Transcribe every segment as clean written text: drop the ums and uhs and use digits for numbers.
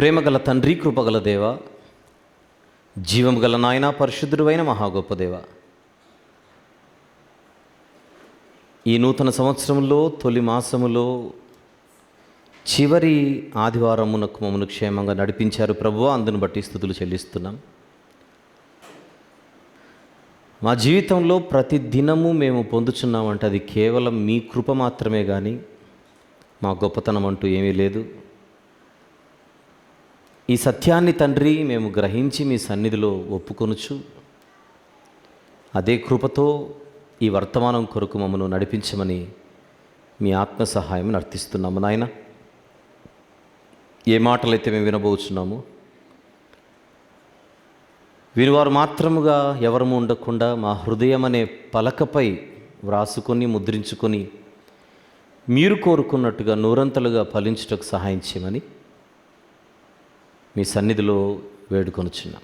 ప్రేమగల తండ్రి, కృపగల దేవ, జీవము గల నాయన, పరిశుద్ధుడైన మహా గొప్ప దేవ, ఈ నూతన సంవత్సరంలో తొలి మాసములో చివరి ఆదివారమునకు మమ్మను క్షేమంగా నడిపించారు ప్రభువా. అందును బట్టి స్తుతులు చెల్లిస్తున్నాం. మా జీవితంలో ప్రతి దినము మేము పొందుచున్నామంటే అది కేవలం మీ కృప మాత్రమే, కానీ మా గొప్పతనం అంటూ ఏమీ లేదు. ఈ సత్యాన్ని తండ్రి మేము గ్రహించి మీ సన్నిధిలో ఒప్పుకొనుచు అదే కృపతో ఈ వర్తమానం కొరకు మమ్మను నడిపించమని మీ ఆత్మ సహాయం అర్థిస్తున్నాము నాయన. ఏ మాటలైతే మేము వినబోచున్నాము, వినివారు మాత్రముగా ఎవరము ఉండకుండా మా హృదయం అనే పలకపై వ్రాసుకొని ముద్రించుకొని మీరు కోరుకున్నట్టుగా నూరంతలుగా ఫలించుటకు సహాయం చేయమని మీ సన్నిధిలో వేడుకొనుచున్నాం.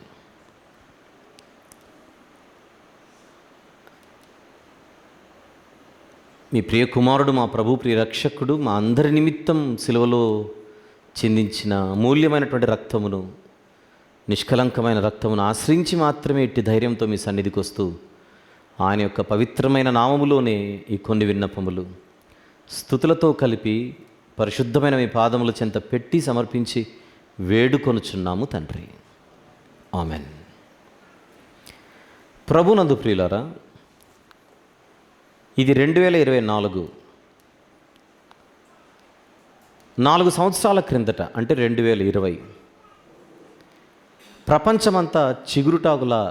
మీ ప్రియ కుమారుడు, మా ప్రభు ప్రియ రక్షకుడు, మా అందరి నిమిత్తం సిలువలో చిందించిన అమూల్యమైనటువంటి రక్తమును, నిష్కలంకమైన రక్తమును ఆశ్రయించి మాత్రమే ఇట్టి ధైర్యంతో మీ సన్నిధికి వస్తూ ఆయన యొక్క పవిత్రమైన నామములోనే ఈ కొన్ని విన్నపములు స్తుతులతో కలిపి పరిశుద్ధమైన మీ పాదముల చెంత పెట్టి సమర్పించి వేడుకొనుచున్నాము తండ్రి. ఆమెన్. ప్రభునందు ప్రియులారా, ఇది 2024 4 సంవత్సరాల క్రిందట, అంటే 2020 ప్రపంచమంతా చిగురుటాకులా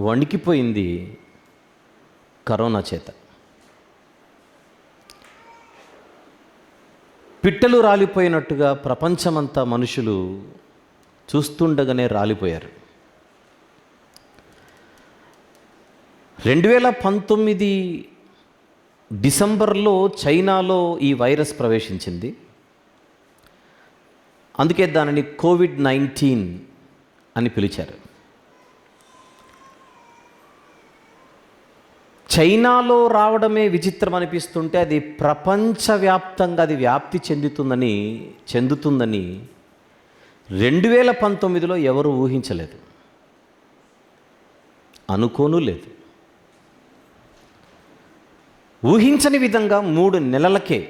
వణికిపోయింది కరోనా చేత. పిట్టలు రాలిపోయినట్టుగా ప్రపంచమంతా మనుషులు చూస్తుండగానే రాలిపోయారు. 2019 డిసెంబర్లో చైనాలో ఈ వైరస్ ప్రవేశించింది. అందుకే దానిని COVID-19 అని పిలిచారు. చైనాలో రావడమే విచిత్రం అనిపిస్తుంటే అది ప్రపంచవ్యాప్తంగా అది వ్యాప్తి చెందుతుందని 2019లో ఎవరు ఊహించలేదు, అనుకోను లేదు. ఊహించని విధంగా 3 నెలలకే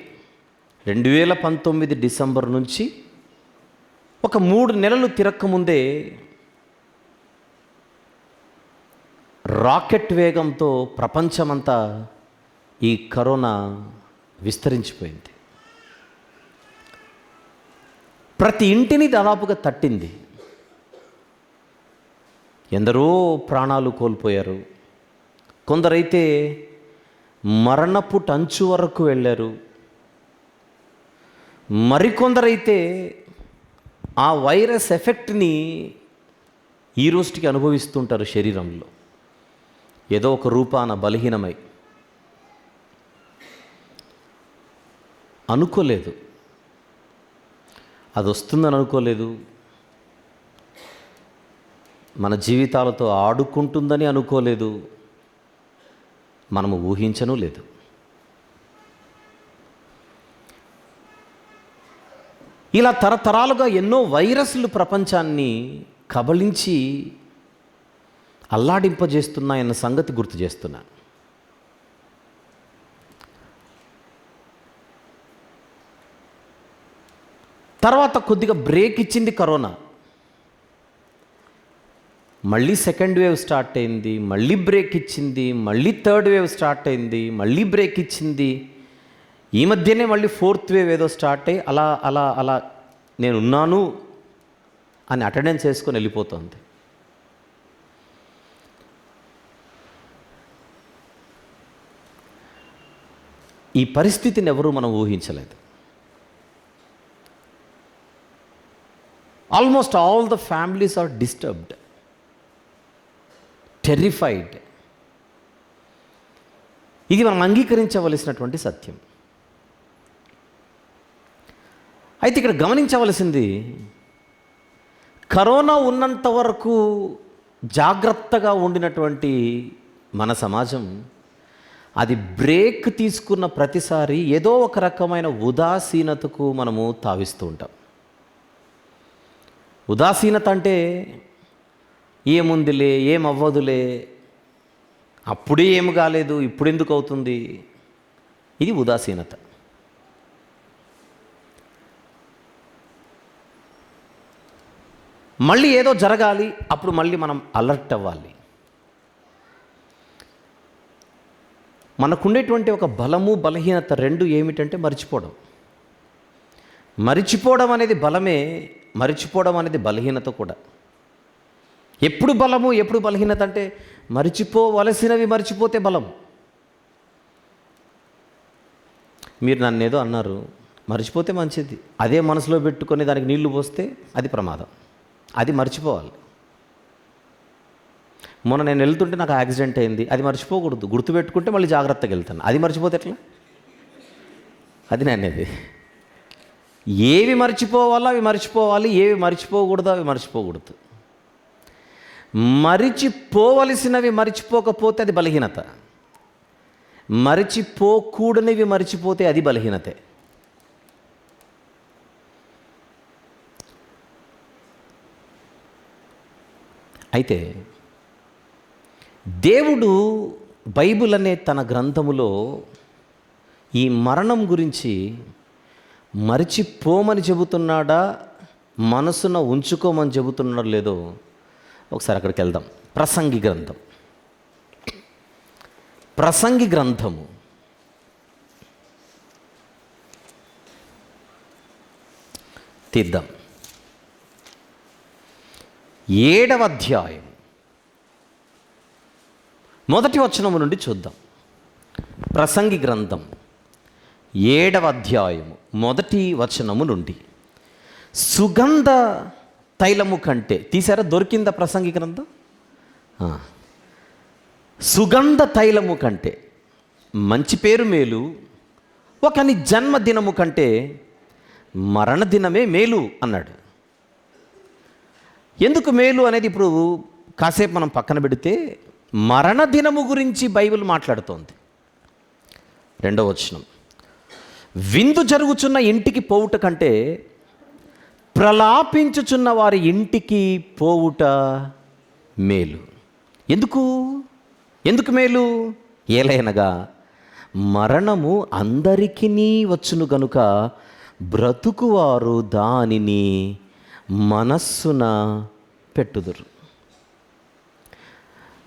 2019 డిసెంబర్ నుంచి ఒక 3 నెలలు తిరక్కముందే రాకెట్ వేగంతో ప్రపంచమంతా ఈ కరోనా విస్తరించిపోయింది. ప్రతి ఇంటిని దాదాపుగా తట్టింది. ఎందరో ప్రాణాలు కోల్పోయారు. కొందరైతే మరణపు టంచు వరకు వెళ్ళారు. మరికొందరైతే ఆ వైరస్ ఎఫెక్ట్ని ఈ రోజుకి అనుభవిస్తుంటారు శరీరంలో, ఏదో ఒక రూపాన బలహీనమై. అనుకోలేదు, అది వస్తుందని అనుకోలేదు, మన జీవితాలతో ఆడుకుంటుందని అనుకోలేదు, మనము ఊహించను లేదు. ఇలా తరతరాలుగా ఎన్నో వైరస్లు ప్రపంచాన్ని కబళించి అల్లాడింపజేస్తున్నాయన్న సంగతి గుర్తు చేస్తున్నాను. తర్వాత కొద్దిగా బ్రేక్ ఇచ్చింది కరోనా. మళ్ళీ సెకండ్ వేవ్ స్టార్ట్ అయింది, మళ్ళీ బ్రేక్ ఇచ్చింది, మళ్ళీ థర్డ్ వేవ్ స్టార్ట్ అయింది, మళ్ళీ బ్రేక్ ఇచ్చింది. ఈ మధ్యనే మళ్ళీ ఫోర్త్ వేవ్ ఏదో స్టార్ట్ అయ్యి అలా అలా అలా నేనున్నాను అని అటెండెన్స్ వేసుకొని వెళ్ళిపోతుంది. ఈ పరిస్థితిని ఎవరూ మనం ఊహించలేదు. Almost all the families are disturbed, terrified. ఇది మనం అంగీకరించవలసినటువంటి సత్యం. అయితే ఇక్కడ గమనించవలసింది, కరోనా ఉన్నంత వరకు జాగ్రత్తగా ఉండినటువంటి మన సమాజం అది బ్రేక్ తీసుకున్న ప్రతిసారి ఏదో ఒక రకమైన ఉదాసీనతకు మనము తావిస్తూ ఉంటాం. ఉదాసీనత అంటే ఏముందిలే, ఏమవ్వదులే, అప్పుడే ఏమి కాలేదు, ఇప్పుడు ఎందుకు అవుతుంది, ఇది ఉదాసీనత. మళ్ళీ ఏదో జరగాలి, అప్పుడు మళ్ళీ మనం అలర్ట్ అవ్వాలి. మనకుండేటువంటి ఒక బలము బలహీనత రెండు ఏమిటంటే మర్చిపోవడం. మరిచిపోవడం అనేది బలమే, మరిచిపోవడం అనేది బలహీనత కూడా. ఎప్పుడు బలము ఎప్పుడు బలహీనత అంటే మరిచిపోవలసినవి మర్చిపోతే బలం. మీరు నన్ను ఏదో అన్నారు, మర్చిపోతే మంచిది. అదే మనసులో పెట్టుకొని దానికి నీళ్లు పోస్తే అది ప్రమాదం. అది మర్చిపోవాలి. మొన్న నేను వెళ్తుంటే నాకు యాక్సిడెంట్ అయింది, అది మర్చిపోకూడదు. గుర్తుపెట్టుకుంటే మళ్ళీ జాగ్రత్తగా వెళ్తాను. అది మర్చిపోతే ఎట్లా? అది నేనేది. ఏవి మర్చిపోవాలో అవి మర్చిపోవాలి, ఏవి మర్చిపోకూడదో అవి మర్చిపోకూడదు. మరిచిపోవలసినవి మర్చిపోకపోతే అది బలహీనత. మరిచిపోకూడనివి మర్చిపోతే అది బలహీనతే. అయితే దేవుడు బైబిల్ అనే తన గ్రంథములో ఈ మరణం గురించి మరిచిపోమని చెబుతున్నాడా, మనసున ఉంచుకోమని చెబుతున్నాడో లేదో ఒకసారి అక్కడికి వెళ్దాం. ప్రసంగి గ్రంథము తీద్దాం. 7వ అధ్యాయం మొదటి వచనము నుండి చూద్దాం. ప్రసంగి గ్రంథం 7వ అధ్యాయము మొదటి వచనము నుండి. సుగంధ తైలము కంటే, తీసారా? దొరికిందా ప్రసంగి గ్రంథం? సుగంధ తైలము కంటే మంచి పేరు మేలు, ఒకని జన్మదినము కంటే మరణదినమే మేలు అన్నాడు. ఎందుకు మేలు అనేది ఇప్పుడు కాసేపు మనం పక్కన పెడితే, మరణదినము గురించి బైబిల్ మాట్లాడుతోంది. 2వ వచనం, విందు జరుగుచున్న ఇంటికి పోవుట కంటే ప్రలాపించుచున్న వారి ఇంటికి పోవుట మేలు. ఎందుకు మేలు? ఏలైనగా మరణము అందరికీ వచ్చును గనుక బ్రతుకువారు దానిని మనస్సున పెట్టుదురు.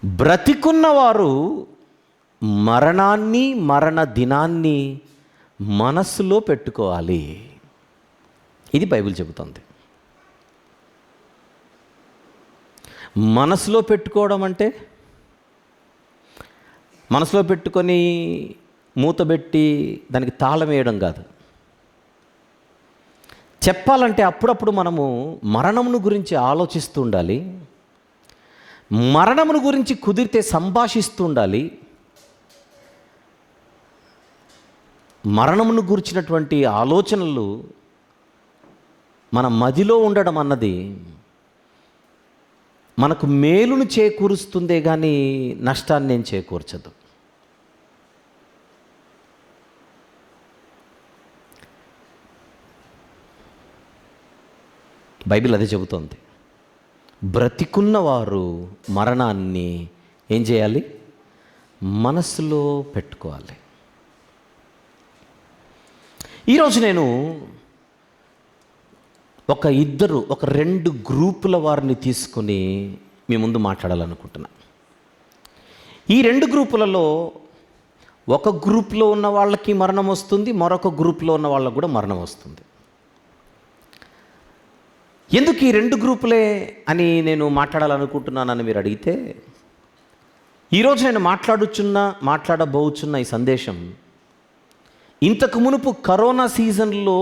బ్రతికున్నవారు మరణాన్ని, మరణ దినాన్ని మనస్సులో పెట్టుకోవాలి. ఇది బైబిల్ చెబుతుంది. మనసులో పెట్టుకోవడం అంటే మనసులో పెట్టుకొని మూతబెట్టి దానికి తాళం వేయడం కాదు. చెప్పాలంటే అప్పుడప్పుడు మనము మరణమును గురించి ఆలోచిస్తూ ఉండాలి, మరణమును గురించి కుదిరితే సంభాషిస్తూ ఉండాలి. మరణమును గురించినటువంటి ఆలోచనలు మన మదిలో ఉండడం అన్నది మనకు మేలును చేకూరుస్తుందే కానీ నష్టాన్ని నేను చేకూర్చదు. బైబిల్ అదే చెబుతోంది. బ్రతికున్నవారు మరణాన్ని ఏం చేయాలి? మనస్సులో పెట్టుకోవాలి. ఈరోజు నేను ఒక 2 గ్రూపుల వారిని తీసుకొని మీ ముందు మాట్లాడాలనుకుంటున్నా. ఈ 2 గ్రూపులలో ఒక గ్రూప్లో ఉన్న వాళ్ళకి మరణం వస్తుంది, మరొక గ్రూప్లో ఉన్న వాళ్ళకు కూడా మరణం వస్తుంది. ఎందుకు ఈ 2 గ్రూపులే అని నేను మాట్లాడాలనుకుంటున్నానని మీరు అడిగితే, ఈరోజు నేను మాట్లాడబోచున్న ఈ సందేశం ఇంతకు మునుపు కరోనా సీజన్లో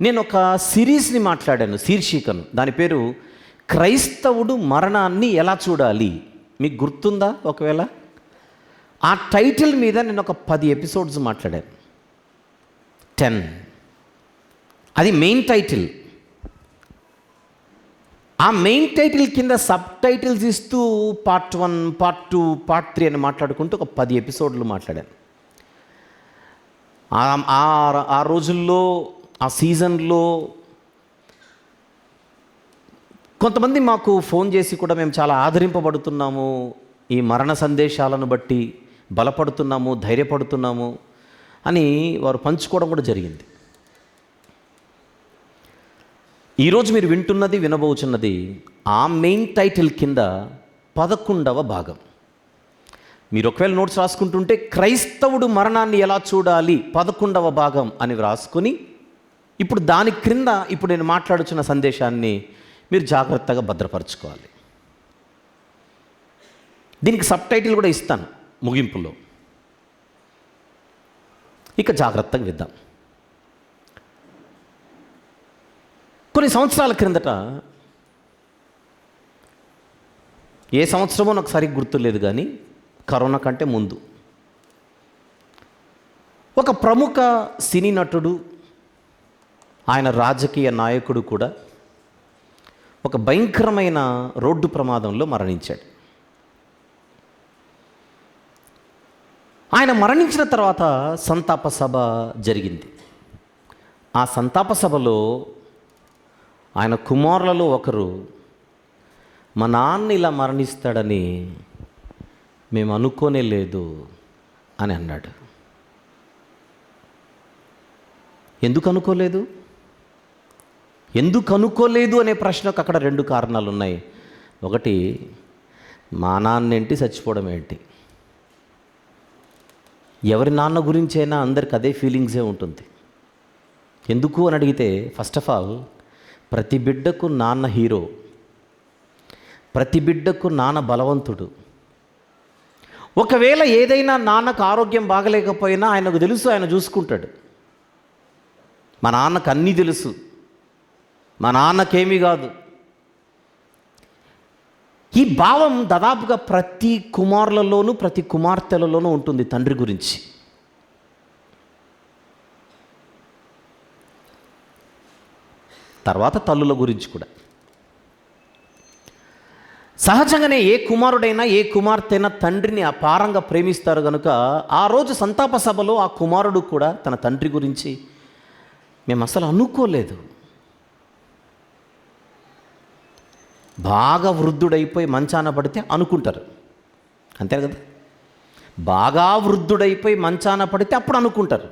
నేను ఒక సిరీస్ని మాట్లాడాను, శీర్షికను. దాని పేరు క్రైస్తవుడు మరణాన్ని ఎలా చూడాలి. మీకు గుర్తుందా? ఒకవేళ ఆ టైటిల్ మీద నేను ఒక 10 ఎపిసోడ్స్ మాట్లాడాను. 10 అది మెయిన్ టైటిల్. ఆ మెయిన్ టైటిల్ కింద సబ్ టైటిల్స్ ఇస్తూ పార్ట్ 1, పార్ట్ 2, పార్ట్ 3 అని మాట్లాడుకుంటూ ఒక 10 ఎపిసోడ్లు మాట్లాడాను. ఆ రోజుల్లో, ఆ సీజన్లో కొంతమంది మాకు ఫోన్ చేసి కూడా మేము చాలా ఆదరింపబడుతున్నాము, ఈ మరణ సందేశాలను బట్టి బలపడుతున్నాము, ధైర్యపడుతున్నాము అని వారు పంచుకోవడం కూడా జరిగింది. ఈరోజు మీరు వింటున్నది, వినబోచున్నది ఆ మెయిన్ టైటిల్ కింద 11వ భాగం. మీరు ఒకవేళ నోట్స్ రాసుకుంటుంటే క్రైస్తవుడు మరణాన్ని ఎలా చూడాలి 11వ భాగం అని రాసుకొని, ఇప్పుడు దాని క్రింద ఇప్పుడు నేను మాట్లాడుచున్న సందేశాన్ని మీరు జాగ్రత్తగా భద్రపరచుకోవాలి. దీనికి సబ్ టైటిల్ కూడా ఇస్తాను ముగింపులో. ఇక జాగ్రత్తగా విద్దాం. కొన్ని సంవత్సరాల క్రిందట, ఏ సంవత్సరమో నాకు సరిగ్గా గుర్తులేదు కానీ కరోనా కంటే ముందు, ఒక ప్రముఖ సినీ నటుడు, ఆయన రాజకీయ నాయకుడు కూడా ఒక భయంకరమైన రోడ్డు ప్రమాదంలో మరణించాడు. ఆయన మరణించిన తర్వాత సంతాప సభ జరిగింది. ఆ సంతాప సభలో ఆయన కుమారులలో ఒకరు, మా నాన్న ఇలా మరణిస్తాడని మేము అనుకోనే లేదు అని అన్నాడు. ఎందుకు అనుకోలేదు? ఎందుకు అనుకోలేదు అనే ప్రశ్నకు అక్కడ 2 కారణాలు ఉన్నాయి. ఒకటి, మా నాన్న ఏంటి చచ్చిపోవడం ఏంటి? ఎవరి నాన్న గురించైనా అందరికి అదే ఫీలింగ్సే ఉంటుంది. ఎందుకు అని అడిగితే, ఫస్ట్ ఆఫ్ ఆల్ ప్రతి బిడ్డకు నాన్న హీరో, ప్రతి బిడ్డకు నాన్న బలవంతుడు. ఒకవేళ ఏదైనా నాన్నకు ఆరోగ్యం బాగలేకపోయినా ఆయనకు తెలుసు, ఆయన చూసుకుంటాడు. మా నాన్నకు అన్నీ తెలుసు, మా నాన్నకేమీ కాదు. ఈ భావం దాదాపుగా ప్రతి కుమారులలోనూ ప్రతి కుమార్తెలలోనూ ఉంటుంది తండ్రి గురించి. తర్వాత తల్లుల గురించి కూడా. సహజంగానే ఏ కుమారుడైనా ఏ కుమార్తెైనా తండ్రిని అపారంగా ప్రేమిస్తారు కనుక ఆ రోజు సంతాప సభలో ఆ కుమారుడు కూడా తన తండ్రి గురించి, మేము అసలు అనుకోలేదు, బాగా వృద్ధుడైపోయి మంచాన పడితే అనుకుంటారు, అంతే కదా. బాగా వృద్ధుడైపోయి మంచాన పడితే అప్పుడు అనుకుంటారు.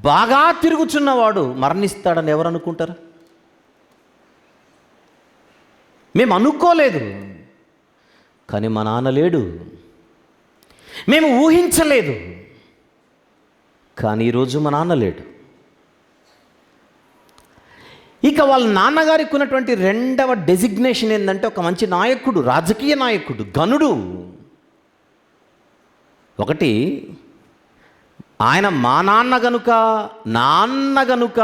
బాగా తిరుగుచున్నవాడు మరణిస్తాడని ఎవరు అనుకుంటారు? మేము అనుకోలేదు, కానీ మా నాన్న లేడు. మేము ఊహించలేదు, కానీ ఈరోజు మా నాన్న లేడు. ఇక వాళ్ళ నాన్నగారికి ఉన్నటువంటి 2వ డెసిగ్నేషన్ ఏంటంటే, ఒక మంచి నాయకుడు, రాజకీయ నాయకుడు, ఘనుడు. ఒకటి, ఆయన మా నాన్న గనుక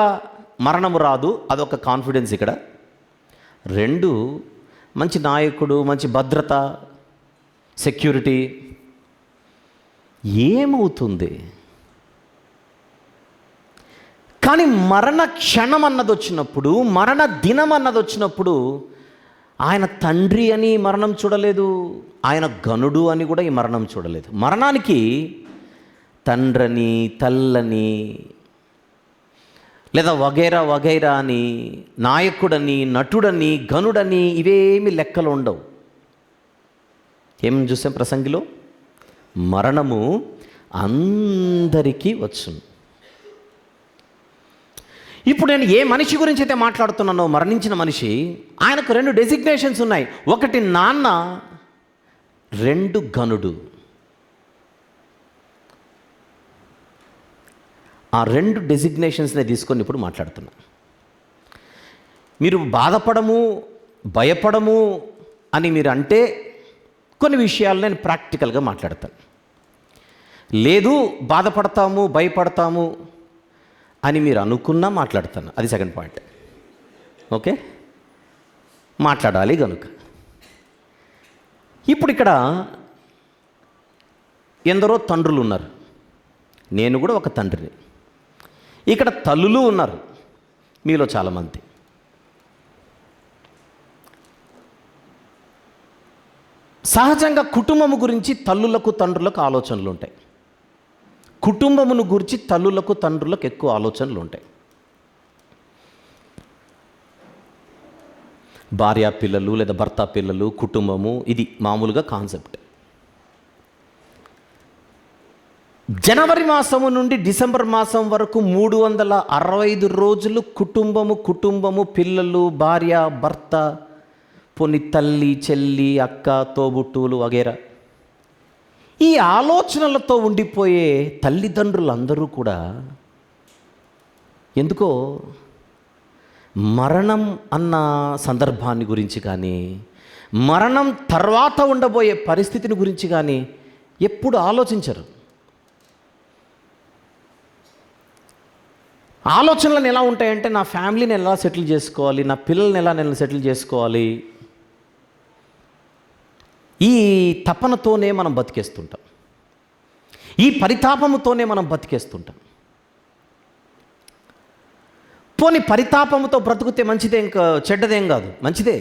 మరణము రాదు, అదొక కాన్ఫిడెన్స్ ఇక్కడ. 2, మంచి నాయకుడు, మంచి భద్రత, సెక్యూరిటీ. ఏమవుతుంది? కానీ మరణ క్షణం అన్నది వచ్చినప్పుడు, మరణ దినం అన్నది వచ్చినప్పుడు, ఆయన తండ్రి అని మరణం చూడలేదు, ఆయన ఘనుడు అని కూడా ఈ మరణం చూడలేదు. మరణానికి తండ్రని, తల్లని, లేదా వగైరా వగైరా అని, నాయకుడని, నటుడని, ఘనుడని ఇవేమి లెక్కలు ఉండవు. ఏం చూసాం ప్రసంగిలో? మరణము అందరికీ వచ్చును. ఇప్పుడు నేను ఏ మనిషి గురించి అయితే మాట్లాడుతున్నానో, మరణించిన మనిషి, ఆయనకు 2 డెసిగ్నేషన్స్ ఉన్నాయి. ఒకటి నాన్న, 2 ఘనుడు. ఆ 2 డెసిగ్నేషన్స్ని తీసుకొని ఇప్పుడు మాట్లాడుతున్నా. మీరు బాధపడము, భయపడము అని మీరు అంటే కొన్ని విషయాలు నేను ప్రాక్టికల్గా మాట్లాడతాను. లేదు బాధపడతాము, భయపడతాము అని మీరు అనుకున్నా మాట్లాడతాను. అది సెకండ్ పాయింట్. ఓకే, మాట్లాడాలి కనుక. ఇప్పుడు ఇక్కడ ఎందరో తండ్రులు ఉన్నారు, నేను కూడా ఒక తండ్రిని. ఇక్కడ తల్లులు ఉన్నారు మీలో చాలామంది. సహజంగా కుటుంబము గురించి తల్లులకు తండ్రులకు ఆలోచనలు ఉంటాయి. కుటుంబమును గురించి తల్లులకు తండ్రులకు ఎక్కువ ఆలోచనలు ఉంటాయి. భార్య పిల్లలు లేదా భర్త పిల్లలు, కుటుంబము, ఇది మామూలుగా కాన్సెప్ట్. జనవరి మాసము నుండి డిసెంబర్ మాసం వరకు 365 రోజులు కుటుంబము, పిల్లలు, భార్య, భర్త, పోని తల్లి, చెల్లి, అక్క, తోబుట్టువులు వగేరా, ఈ ఆలోచనలతో ఉండిపోయే తల్లిదండ్రులందరూ కూడా ఎందుకో మరణం అన్న సందర్భాన్ని గురించి కానీ, మరణం తర్వాత ఉండబోయే పరిస్థితిని గురించి కానీ ఎప్పుడు ఆలోచించరు. ఆలోచనలను ఎలా ఉంటాయంటే, నా ఫ్యామిలీని ఎలా సెటిల్ చేసుకోవాలి, నా పిల్లల్ని ఎలా నేను సెటిల్ చేసుకోవాలి, ఈ తపనతోనే మనం బతికేస్తుంటాం, ఈ పరితాపముతోనే మనం బతికేస్తుంటాం. పోనీ పరితాపముతో బ్రతుకుతే మంచిదే, ఇంకా చెడ్డదేం కాదు, మంచిదే.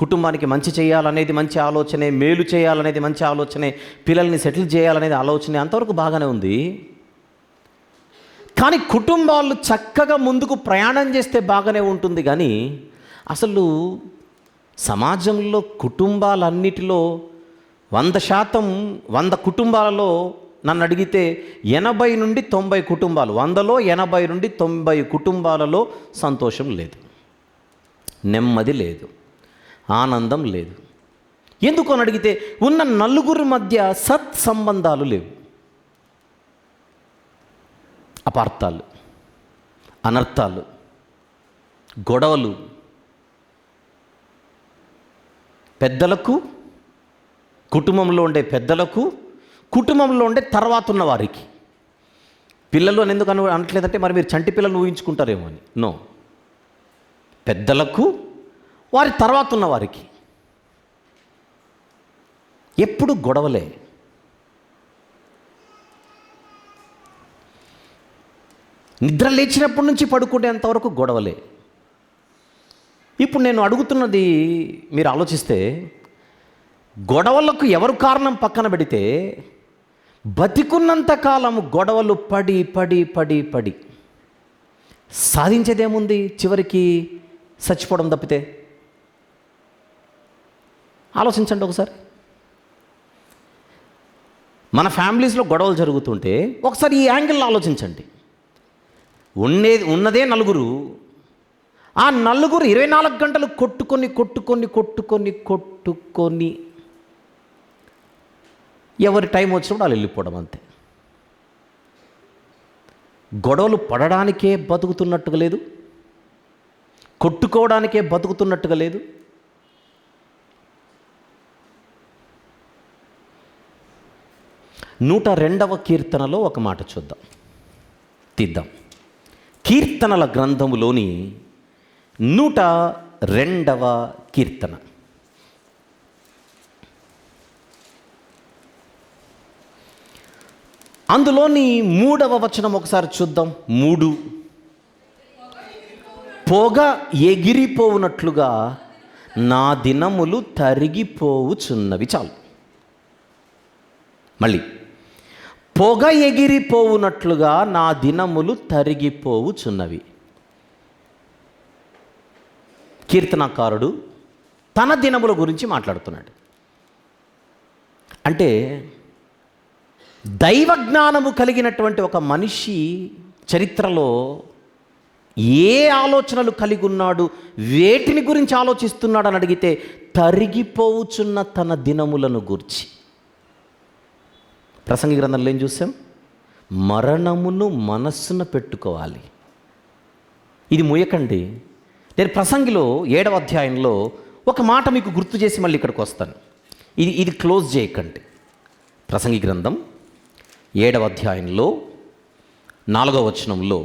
కుటుంబానికి మంచి చేయాలనేది మంచి ఆలోచనే, మేలు చేయాలనేది మంచి ఆలోచనే, పిల్లల్ని సెటిల్ చేయాలనేది ఆలోచనే, అంతవరకు బాగానే ఉంది. కానీ కుటుంబాలు చక్కగా ముందుకు ప్రయాణం చేస్తే బాగానే ఉంటుంది. కానీ అసలు సమాజంలో కుటుంబాలన్నిటిలో 100%, 100 కుటుంబాలలో నన్ను అడిగితే 80 నుండి 90 కుటుంబాలు, 100లో 80 నుండి 90 కుటుంబాలలో సంతోషం లేదు, నెమ్మది లేదు, ఆనందం లేదు. ఎందుకు అని అడిగితే ఉన్న నలుగురి మధ్య సత్సంబంధాలు లేవు. అపార్థాలు, అనర్థాలు, గొడవలు, పెద్దలకు, కుటుంబంలో ఉండే పెద్దలకు, కుటుంబంలో ఉండే తర్వాత ఉన్న వారికి. పిల్లలు అని ఎందుకు అనట్లేదంటే మరి మీరు చంటి పిల్లలు ఊహించుకుంటారేమో అని. నో, పెద్దలకు, వారి తర్వాత ఉన్న వారికి ఎప్పుడు గొడవలే. నిద్ర లేచినప్పటి నుంచి పడుకునేంతవరకు గొడవలే. ఇప్పుడు నేను అడుగుతున్నది మీరు ఆలోచిస్తే, గొడవలకు ఎవరు కారణం పక్కన పెడితే, బతికున్నంత కాలం గొడవలు పడి పడి పడి పడి సాధించేదేముంది? చివరికి చచ్చిపోవడం తప్పితే. ఆలోచించండి ఒకసారి. మన ఫ్యామిలీస్లో గొడవలు జరుగుతుంటే ఒకసారి ఈ యాంగిల్లో ఆలోచించండి. ఉన్నదే నలుగురు, ఆ నలుగురు 24 గంటలు కొట్టుకొని కొట్టుకొని కొట్టుకొని కొట్టుకొని ఎవరి టైం వచ్చినప్పుడు వాళ్ళు వెళ్ళిపోవడం, అంతే. గొడవలు పడడానికే బతుకుతున్నట్టుగా లేదు, కొట్టుకోవడానికే బతుకుతున్నట్టుగా లేదు. నూట 102వ కీర్తనలో ఒక మాట తీద్దాం. కీర్తనల గ్రంథములోని 102వ కీర్తన. అందులోని 3వ వచనం ఒకసారి చూద్దాం. 3, పొగ ఎగిరిపోవునట్లుగా నా దినములు తరిగిపోవుచున్నవి. చాలు. మళ్ళీ, పొగ ఎగిరిపోవునట్లుగా నా దినములు తరిగిపోవుచున్నవి. కీర్తనకారుడు తన దినముల గురించి మాట్లాడుతున్నాడు. అంటే దైవజ్ఞానము కలిగినటువంటి ఒక మనిషి చరిత్రలో ఏ ఆలోచనలు కలిగి ఉన్నాడు, వేటిని గురించి ఆలోచిస్తున్నాడు అని అడిగితే, తరిగిపోవుచున్న తన దినములను గూర్చి. ప్రసంగి గ్రంథంలో ఏం చూసాం? మరణమును మనస్సున పెట్టుకోవాలి. ఇది ముయ్యకండి. నేను ప్రసంగిలో 7వ అధ్యాయంలో ఒక మాట మీకు గుర్తు చేసి మళ్ళీ ఇక్కడికి వస్తాను. ఇది క్లోజ్ చేయకండి. ప్రసంగి గ్రంథం 7వ అధ్యాయంలో 4వ వచనంలో,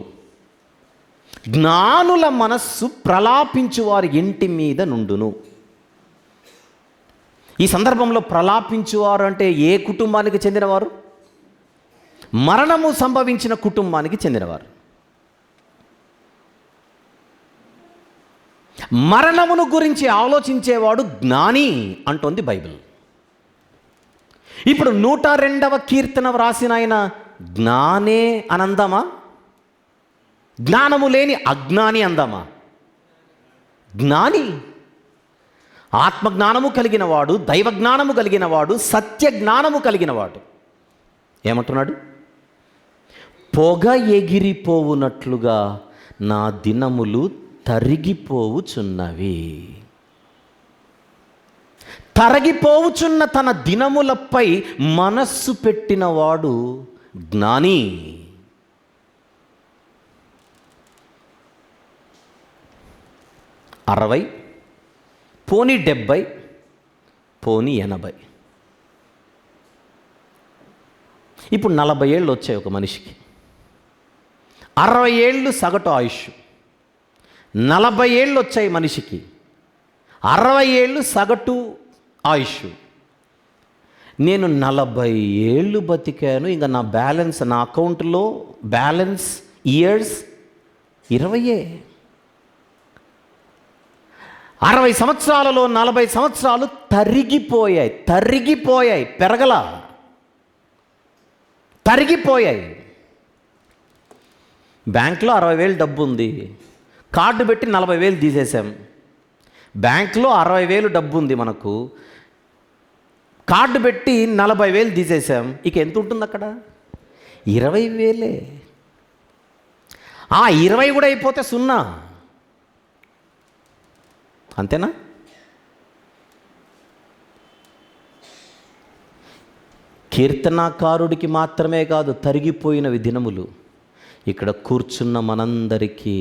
జ్ఞానుల మనస్సు ప్రలాపించు వారి ఇంటి మీద నుండును. ఈ సందర్భంలో ప్రలాపించువారు అంటే ఏ కుటుంబానికి చెందినవారు? మరణము సంభవించిన కుటుంబానికి చెందినవారు. మరణమును గురించి ఆలోచించేవాడు జ్ఞాని అంటోంది బైబిల్. ఇప్పుడు 102వ కీర్తన వ్రాసిన ఆయన జ్ఞానే అని అందామా? జ్ఞానము లేని అజ్ఞాని అందామా? జ్ఞాని. ఆత్మజ్ఞానము కలిగిన వాడు, దైవజ్ఞానము కలిగిన వాడు, సత్య జ్ఞానము కలిగిన వాడు ఏమంటున్నాడు? పొగ ఎగిరిపోవునట్లుగా నా దినములు తరిగిపోవుచున్నవి. తరగిపోవుచున్న తన దినములపై మనస్సు పెట్టినవాడు జ్ఞాని. అరవై, పోనీ 70, పోనీ 80. ఇప్పుడు 40 ఏళ్ళు వచ్చాయి ఒక మనిషికి. 60 ఏళ్ళు సగటు ఆయుష్. 40 ఏళ్ళు వచ్చాయి మనిషికి. 60 ఏళ్ళు సగటు ఆయుష్. నేను 40 ఏళ్ళు బతికాను. ఇంకా నా బ్యాలెన్స్, నా అకౌంట్లో బ్యాలెన్స్ ఇయర్స్ 20. 60 సంవత్సరాలలో 40 సంవత్సరాలు తరిగిపోయాయి, పెరగలా, తరిగిపోయాయి. బ్యాంక్లో 60,000 డబ్బు ఉంది, కార్డు పెట్టి 40,000 తీసేసాం. బ్యాంక్లో 60,000 డబ్బు ఉంది మనకు, కార్డు పెట్టి 40,000 తీసేసాం. ఇక ఎంత ఉంటుంది అక్కడ? 20,000. ఆ 20 కూడా అయిపోతే 0. అంతేనా? కీర్తనాకారుడికి మాత్రమే కాదు తరిగిపోయినవి దినములు. ఇక్కడ కూర్చున్న మనందరికీ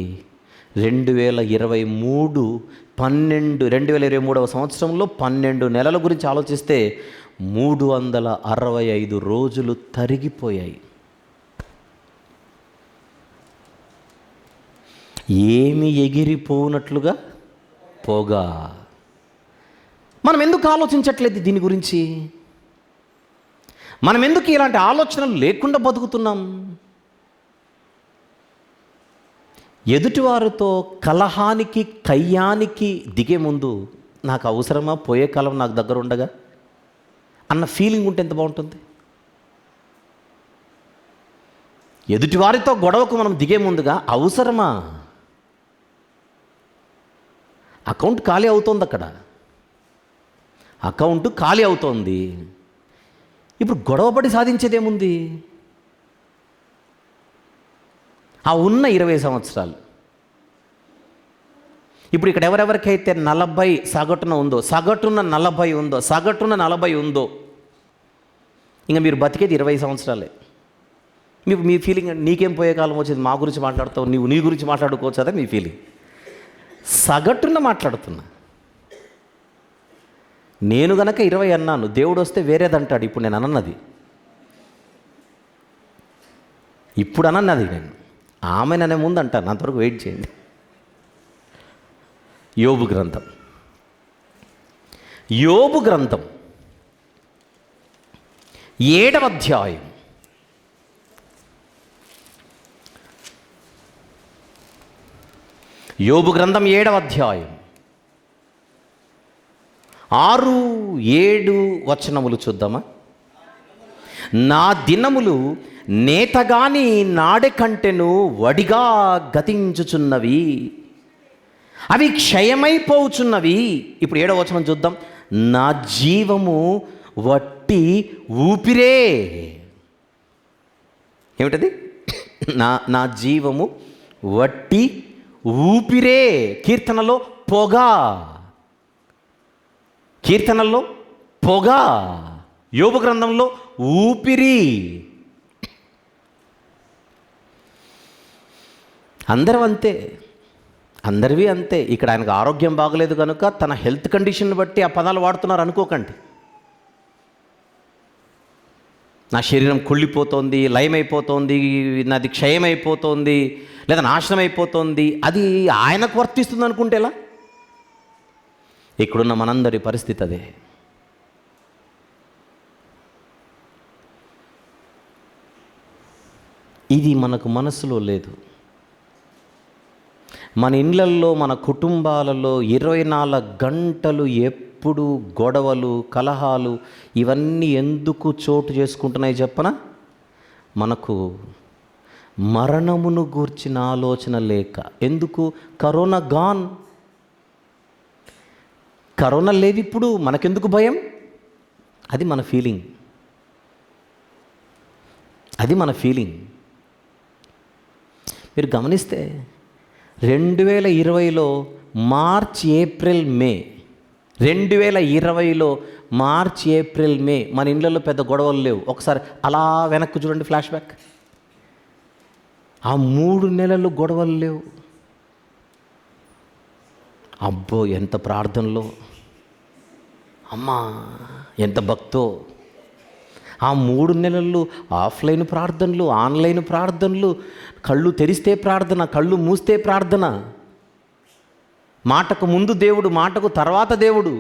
2023వ సంవత్సరంలో 12 నెలల గురించి ఆలోచిస్తే 365 రోజులు తరిగిపోయాయి. ఏమి ఎగిరిపోనట్లుగా పోగా. మనం ఎందుకు ఆలోచించట్లేదు దీని గురించి? మనం ఎందుకు ఇలాంటి ఆలోచనలు లేకుండా బతుకుతున్నాం? ఎదుటివారితో కలహానికి, కయ్యానికి దిగే ముందు నాకు అవసరమా పోయే కాలం నాకు దగ్గర ఉండగా అన్న ఫీలింగ్ ఉంటే ఎంత బాగుంటుంది. ఎదుటివారితో గొడవకు మనం దిగే ముందుగా అవసరమా? అకౌంట్ ఖాళీ అవుతోంది, అక్కడ అకౌంట్ ఖాళీ అవుతోంది. ఇప్పుడు గొడవపడి సాధించేదేముంది? ఆ ఉన్న 20 సంవత్సరాలు. ఇప్పుడు ఇక్కడ ఎవరెవరికైతే 40 సగటున ఉందో, సగటున 40 ఉందో, ఇంకా మీరు బతికేది 20 సంవత్సరాలే. మీ ఫీలింగ్ నీకేం పోయే కాలం వచ్చేది, మా గురించి మాట్లాడుతావు, నీవు నీ గురించి మాట్లాడుకోవచ్చు, అదే మీ ఫీలింగ్. సగటున మాట్లాడుతున్నా. నేను గనక 20 అన్నాను, దేవుడు వస్తే వేరేదంటాడు. ఇప్పుడు నేను అన్నది, ఇప్పుడు అన్నది నేను ఆమెననే ముందు అంటాను. అంతవరకు వెయిట్ చేయండి. యోబు గ్రంథం 7వ అధ్యాయం. యోబు గ్రంథం 7వ అధ్యాయం 6, 7 వచనములు చూద్దామా? నా దినములు నేతగాని నాడె కంటెను వడిగా గతించుచున్నవి, అవి క్షయమైపోచున్నవి. ఇప్పుడు 7వ వచనం చూద్దాం. నా జీవము వట్టి ఊపిరే. ఏమిటది? నా జీవము వట్టి ఊపిరే. కీర్తనలో పొగ, యోబు గ్రంథంలో ఊపిరి. అందరివి అంతే. ఇక్కడ ఆయనకు ఆరోగ్యం బాగలేదు కనుక తన హెల్త్ కండిషన్ బట్టి ఆ పదాలు వాడుతున్నారు అనుకోకండి. నా శరీరం కుళ్ళిపోతోంది, లయమైపోతోంది, నాది క్షయమైపోతోంది, లేదా నాశనం అయిపోతోంది, అది ఆయనకు వర్తిస్తుంది అనుకుంటే ఎలా? ఇక్కడున్న మనందరి పరిస్థితి అదే. ఇది మనకు మనసులో లేదు. మన ఇళ్ళల్లో, మన కుటుంబాలలో 24 గంటలు ఎప్పుడు గొడవలు, కలహాలు, ఇవన్నీ ఎందుకు చోటు చేసుకుంటున్నాయి చెప్పనా? మనకు మరణమును గూర్చిన ఆలోచన లేక. ఎందుకు? Corona gone. కరోనా లేదు ఇప్పుడు, మనకెందుకు భయం? అది మన ఫీలింగ్. అది మన ఫీలింగ్. మీరు గమనిస్తే 2020లో మార్చ్ ఏప్రిల్ మే 2020లో మార్చ్ ఏప్రిల్ మే మన ఇళ్ళల్లో పెద్ద గొడవలు లేవు. ఒకసారి అలా వెనక్కి చూడండి, ఫ్లాష్ బ్యాక్. ఆ 3 నెలలు గొడవలు లేవు. అబ్బో ఎంత ప్రార్థనలో, అమ్మా ఎంత భక్తో. ఆ 3 నెలలు ఆఫ్లైన్ ప్రార్థనలు, ఆన్లైన్ ప్రార్థనలు, కళ్ళు తెరిస్తే ప్రార్థన, కళ్ళు మూస్తే ప్రార్థన, మాటకు ముందు దేవుడు, మాటకు తర్వాత దేవుడు.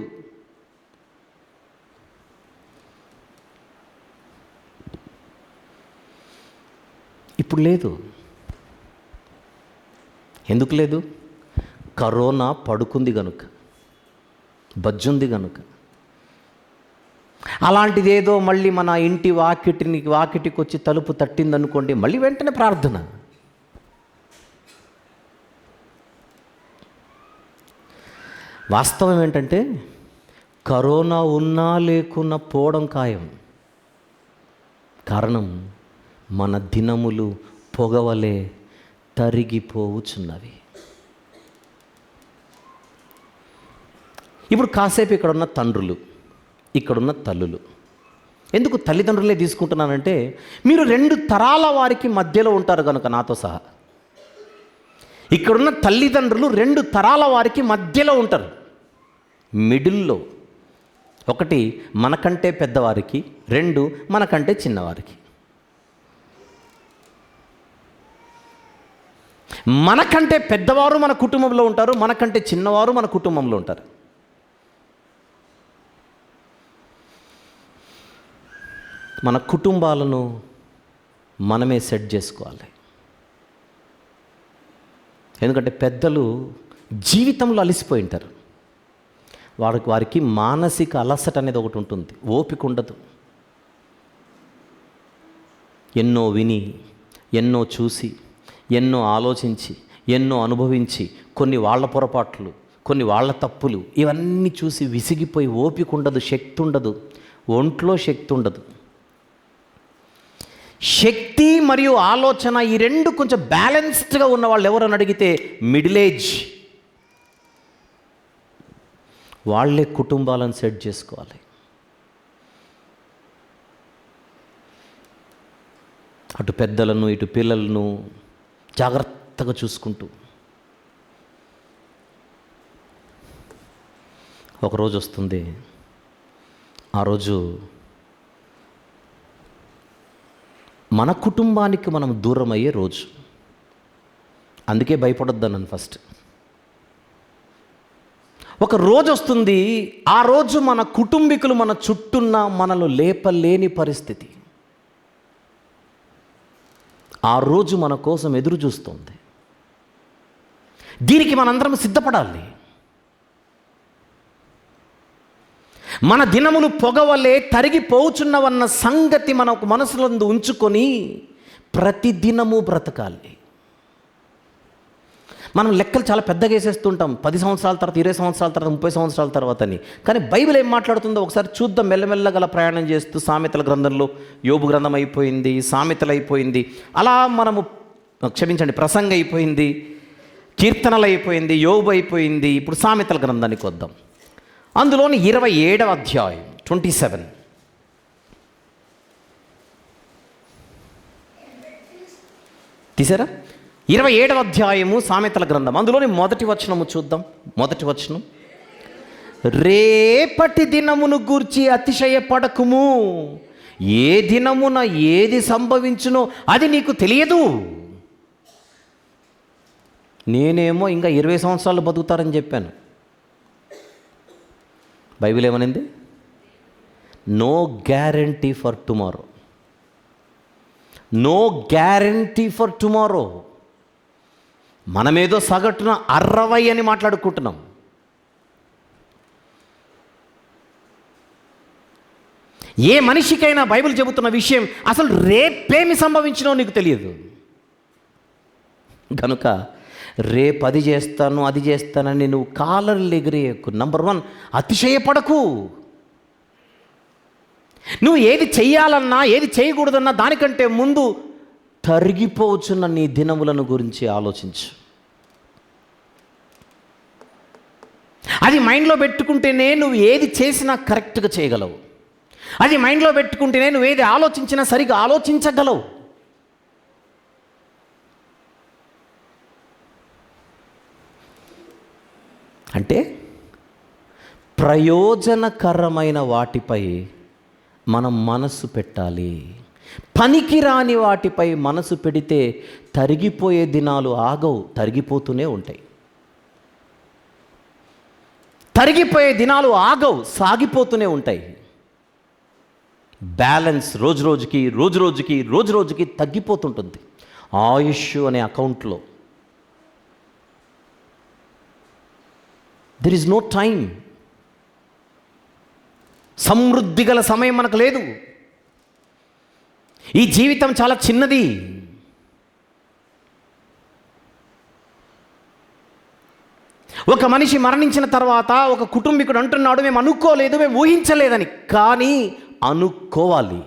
ఇప్పుడు లేదు. ఎందుకు లేదు? కరోనా పడుకుంది కనుక, బజ్జుంది కనుక. అలాంటిది ఏదో మళ్ళీ మన ఇంటి వాకిటికి వచ్చి తలుపు తట్టిందనుకోండి, మళ్ళీ వెంటనే ప్రార్థన. వాస్తవం ఏంటంటే కరోనా ఉన్నా లేకున్నా పోవడం ఖాయం. కారణం మన దినములు పొగవలే తరిగిపోవుచున్నవి. ఇప్పుడు కాసేపు ఇక్కడున్న తండ్రులు, ఇక్కడున్న తల్లులు, ఎందుకు తల్లిదండ్రులే తీసుకుంటున్నానంటే మీరు 2 తరాల వారికి మధ్యలో ఉంటారు కనుక, నాతో సహా. ఇక్కడున్న తల్లిదండ్రులు 2 తరాల వారికి మధ్యలో ఉంటారు, మిడిల్లో. 1 మనకంటే పెద్దవారికి, 2 మనకంటే చిన్నవారికి. మనకంటే పెద్దవారు మన కుటుంబంలో ఉంటారు, మనకంటే చిన్నవారు మన కుటుంబంలో ఉంటారు. మన కుటుంబాలను మనమే సెట్ చేసుకోవాలి. ఎందుకంటే పెద్దలు జీవితంలో అలసిపోయి ఉంటారు. వారికి మానసిక అలసట అనేది ఒకటి ఉంటుంది, ఓపిక ఉండదు. ఎన్నో విని, ఎన్నో చూసి, ఎన్నో ఆలోచించి, ఎన్నో అనుభవించి, కొన్ని వాళ్ళ పొరపాట్లు, కొన్ని వాళ్ళ తప్పులు, ఇవన్నీ చూసి విసిగిపోయి ఓపిక ఉండదు, శక్తి ఉండదు, ఒంట్లో శక్తి ఉండదు. శక్తి మరియు ఆలోచన ఈ 2 కొంచెం బ్యాలెన్స్డ్గా ఉన్న వాళ్ళు ఎవరని అడిగితే మిడిల్ ఏజ్ వాళ్ళే కుటుంబాలను సెట్ చేసుకోవాలి. అటు పెద్దలను ఇటు పిల్లలను జాగ్రత్తగా చూసుకుంటూ. ఒకరోజు వస్తుంది, ఆ రోజు మన కుటుంబానికి మనం దూరం అయ్యే రోజు. అందుకే భయపడొద్దన్నాను ఫస్ట్. ఒక రోజు వస్తుంది, ఆ రోజు మన కుటుంబీకులు మన చుట్టూన్న మనలో లేపలేని పరిస్థితి. ఆ రోజు మన కోసం ఎదురు చూస్తుంది. దీనికి మనందరం సిద్ధపడాలి. మన దినములు పొగవలే తరిగిపోచున్నవన్న సంగతి మనకు మనసులందు ఉంచుకొని ప్రతి దినము బ్రతకాలి. మనం లెక్కలు చాలా పెద్దగా వేసేస్తుంటాం, 10 సంవత్సరాల తర్వాత, 20 సంవత్సరాల తర్వాత, 30 సంవత్సరాల తర్వాత అని. కానీ బైబిల్ ఏం మాట్లాడుతుందో ఒకసారి చూద్దాం. మెల్లమెల్లగల ప్రయాణం చేస్తూ సామెతల గ్రంథంలో యోబు గ్రంథం అయిపోయింది, సామెతలు అయిపోయింది, అలా మనము ప్రసంగం అయిపోయింది, కీర్తనలు అయిపోయింది, యోబు అయిపోయింది. ఇప్పుడు సామెతల గ్రంథానికి వద్దాం. అందులోని 27వ అధ్యాయం 27. తీసారా? 27వ అధ్యాయము సామెతల గ్రంథం, అందులోని మొదటి వచనము చూద్దాం. మొదటి వచనం, రేపటి దినమును గూర్చి అతిశయపడకుము, ఏ దినమున ఏది సంభవించునో అది నీకు తెలియదు. నేనేమో ఇంకా 20 సంవత్సరాలు బతుకుతారని చెప్పాను. బైబిల్ ఏమనింది? No guarantee for tomorrow. No guarantee for tomorrow. మనమేదో సగటున 60 అని మాట్లాడుకుంటున్నాం. ఏ మనిషికైనా బైబిల్ చెబుతున్న విషయం అసలు రేపేమి సంభవించినో నీకు తెలియదు. కనుక రేపు అది చేస్తాను అది చేస్తానని నువ్వు కాలర్లు ఎగిరేయకు. నంబర్ 1, అతిశయపడకు. నువ్వు ఏది చెయ్యాలన్నా ఏది చేయకూడదన్నా దానికంటే ముందు తరిగిపోవచ్చున్న నీ దినములను గురించి ఆలోచించు. అది మైండ్లో పెట్టుకుంటేనే నువ్వు ఏది చేసినా కరెక్ట్గా చేయగలవు. అది మైండ్లో పెట్టుకుంటేనే నువ్వు ఏది ఆలోచించినా సరిగా ఆలోచించగలవు. అంటే ప్రయోజనకరమైన వాటిపై మనం మనసు పెట్టాలి. పనికిరాని వాటిపై మనసు పెడితే తరిగిపోయే దినాలు ఆగవు, తరిగిపోతూనే ఉంటాయి. తరిగిపోయే దినాలు ఆగవు, సాగిపోతూనే ఉంటాయి. బ్యాలెన్స్ రోజు రోజుకి తగ్గిపోతుంటుంది ఆయుష్ అనే అకౌంట్లో. There is no time. సమృద్ధి గల సమయం మనకు లేదు. ఈ జీవితం చాలా చిన్నది. ఒక మనిషి మరణించిన తర్వాత ఒక కుటుంబీకుడు అంటున్నాడు, మేము అనుకోలేదు, మేము ఊహించలేదని. కానీ అనుకోవాలి.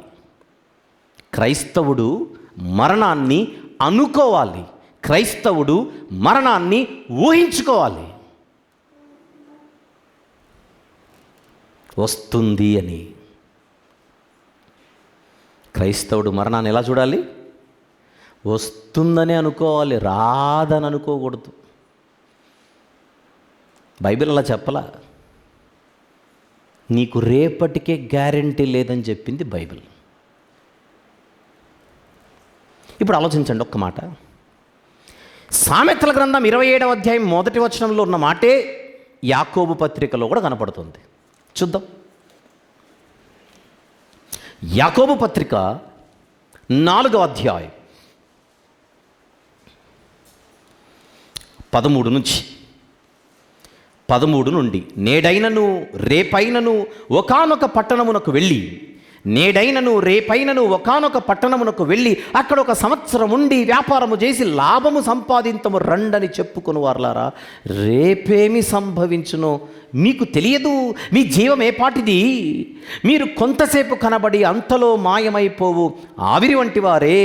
క్రైస్తవుడు మరణాన్ని అనుకోవాలి. క్రైస్తవుడు మరణాన్ని ఊహించుకోవాలి. వస్తుంది అని. క్రైస్తవుడు మరణాన్ని ఎలా చూడాలి? వస్తుందని అనుకోవాలి, రాదని అనుకోకూడదు. బైబిల్ అలా చెప్పలా. నీకు రేపటికే గ్యారెంటీ లేదని చెప్పింది బైబిల్. ఇప్పుడు ఆలోచించండి ఒక్క మాట. సామెతల గ్రంథం 27వ అధ్యాయం 1వ వచనంలో ఉన్న మాటే యాకోబు పత్రికలో కూడా కనపడుతుంది. చూద్దాం. యాకోబు పత్రిక 4వ అధ్యాయం 13 నుండి నేడైనను రేపైనను ఒకానొక పట్టణమునకు వెళ్ళి అక్కడ 1 సంవత్సరం ఉండి వ్యాపారము చేసి లాభము సంపాదించము రండని చెప్పుకొని వారలారా, రేపేమి సంభవించునో మీకు తెలియదు. మీ జీవం ఏపాటిది? మీరు కొంతసేపు కనబడి అంతలో మాయమైపోవు ఆవిరి వంటి వారే.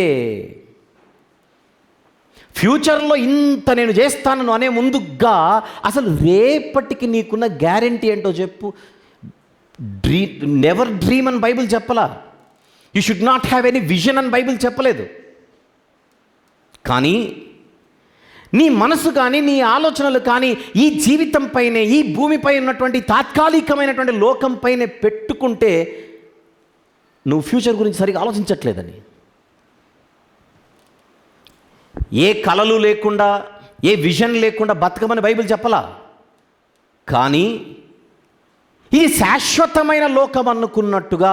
ఫ్యూచర్లో ఇంత నేను చేస్తాను అనే ముందుగా అసలు రేపటికి నీకున్న గ్యారెంటీ ఏంటో చెప్పు. నెవర్ డ్రీమ్ అని బైబిల్ చెప్పలా. You should not have any vision అని బైబిల్ చెప్పలేదు. కానీ నీ మనసు కానీ నీ ఆలోచనలు కానీ ఈ జీవితం పైనే, ఈ భూమిపై ఉన్నటువంటి తాత్కాలికమైనటువంటి లోకం పైనే పెట్టుకుంటే నువ్వు ఫ్యూచర్ గురించి సరిగా ఆలోచించట్లేదని. ఏ కలలు లేకుండా, ఏ విజన్ లేకుండా బతకమని బైబిల్ చెప్పలా. కానీ ఇది శాశ్వతమైన లోకం అనుకున్నట్టుగా,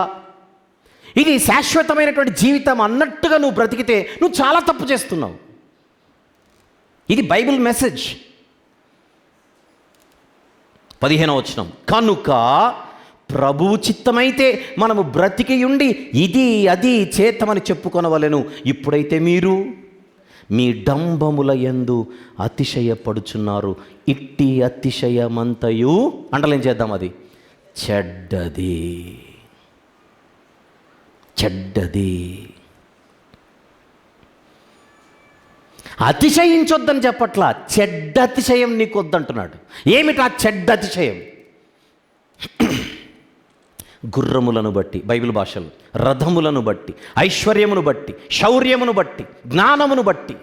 ఇది శాశ్వతమైనటువంటి జీవితం అన్నట్టుగా నువ్వు బ్రతికితే నువ్వు చాలా తప్పు చేస్తున్నావు. ఇది బైబిల్ మెసేజ్. 15వ వచనం, కనుక ప్రభువు చిత్తమైతే మనము బ్రతికి ఉండి ఇది అది చేతమని చెప్పుకొనవలెను. ఇప్పుడైతే మీరు మీ డంబముల యందు అతిశయపడుచున్నారు. ఇట్టి అతిశయమంతయు అండలేం చేద్దాం, అది చెడ్డది. అతిశయించొద్దని చెప్పట్లా, చెడ్డ అతిశయం నీకు వద్దంటున్నాడు. ఏమిటా చెడ్డ అతిశయం? గుర్రములను బట్టి, బైబిల్ భాషలో రథములను బట్టి, ఐశ్వర్యమును బట్టి, శౌర్యమును బట్టి, జ్ఞానమును బట్టి,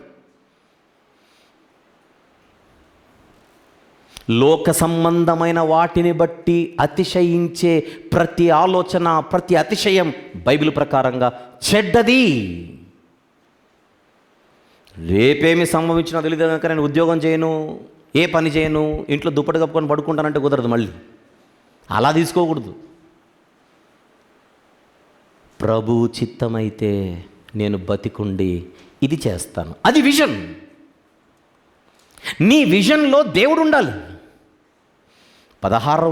లోక సంబంధమైన వాటిని బట్టి అతిశయించే ప్రతి ఆలోచన, ప్రతి అతిశయం బైబిల్ ప్రకారంగా చెడ్డది. రేపేమి సంభవించినా తెలియదు కనుక నేను ఉద్యోగం చేయను, ఏ పని చేయను, ఇంట్లో దుప్పటి కప్పుకొని పడుకుంటానంటే కుదరదు. మళ్ళీ అలా తీసుకోకూడదు. ప్రభు చిత్తమైతే నేను బతికుండి ఇది చేస్తాను, అది విజన్. నీ విజన్లో దేవుడు ఉండాలి. 15వ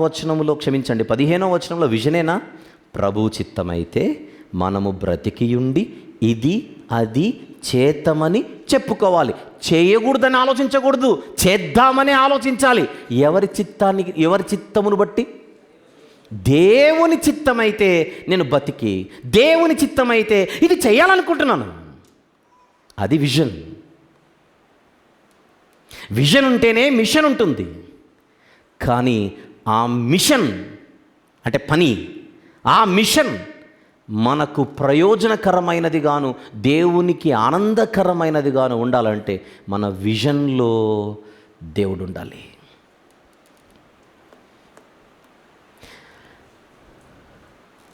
వచనంలో విజనేనా? ప్రభు చిత్తమైతే మనము బ్రతికియుండి ఇది అది చేతమని చెప్పుకోవాలి. చేయకూడదని ఆలోచించకూడదు, చేద్దామని ఆలోచించాలి. ఎవరి చిత్తమును బట్టి? దేవుని చిత్తమైతే నేను బతికి, దేవుని చిత్తమైతే ఇది చేయాలనుకుంటున్నాను. అది విజన్. విజన్ ఉంటేనే మిషన్ ఉంటుంది. కానీ ఆ మిషన్ అంటే పని, ఆ మిషన్ మనకు ప్రయోజనకరమైనది గాను, దేవునికి ఆనందకరమైనది గాను ఉండాలంటే మన విజన్లో దేవుడు ఉండాలి.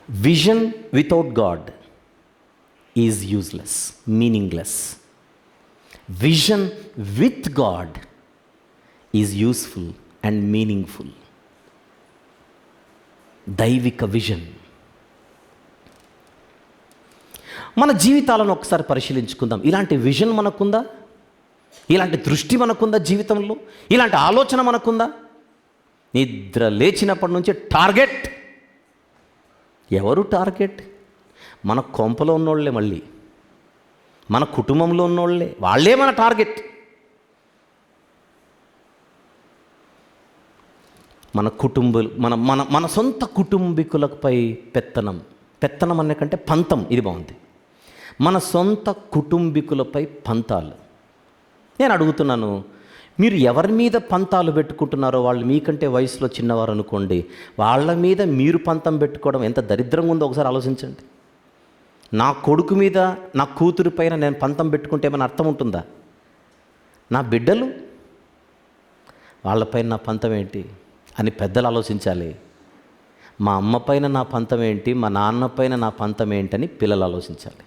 Vision without God is useless, meaningless. Vision with God is useful and meaningful. దైవిక విజన్. మన జీవితాలను ఒకసారి పరిశీలించుకుందాం. ఇలాంటి విజన్ మనకుందా? ఇలాంటి దృష్టి మనకుందా? జీవితంలో ఇలాంటి ఆలోచన మనకుందా? నిద్ర లేచినప్పటి నుంచి టార్గెట్. ఎవరు టార్గెట్? మన కొంపలో ఉన్నోళ్ళే, మళ్ళీ మన కుటుంబంలో ఉన్నోళ్ళే, వాళ్ళే మన టార్గెట్. మన కుటుంబం మన మన మన సొంత కుటుంబీకులపై పెత్తనం అనే కంటే పంతం, ఇది బాగుంది. మన సొంత కుటుంబీకులపై పంతాలు. నేను అడుగుతున్నాను, మీరు ఎవరి మీద పంతాలు పెట్టుకుంటున్నారో వాళ్ళు మీకంటే వయసులో చిన్నవారు అనుకోండి, వాళ్ళ మీద మీరు పంతం పెట్టుకోవడం ఎంత దరిద్రంగా ఉందో ఒకసారి ఆలోచించండి. నా కొడుకు మీద, నా కూతురు పైన నేను పంతం పెట్టుకుంటే ఏమైనా అర్థం ఉంటుందా? నా బిడ్డలు, వాళ్ళపైన నా పంతం ఏంటి అని పెద్దలు ఆలోచించాలి. మా అమ్మ పైన నా పంతం ఏంటి, మా నాన్న పైన నా పంతం ఏంటని పిల్లలు ఆలోచించాలి.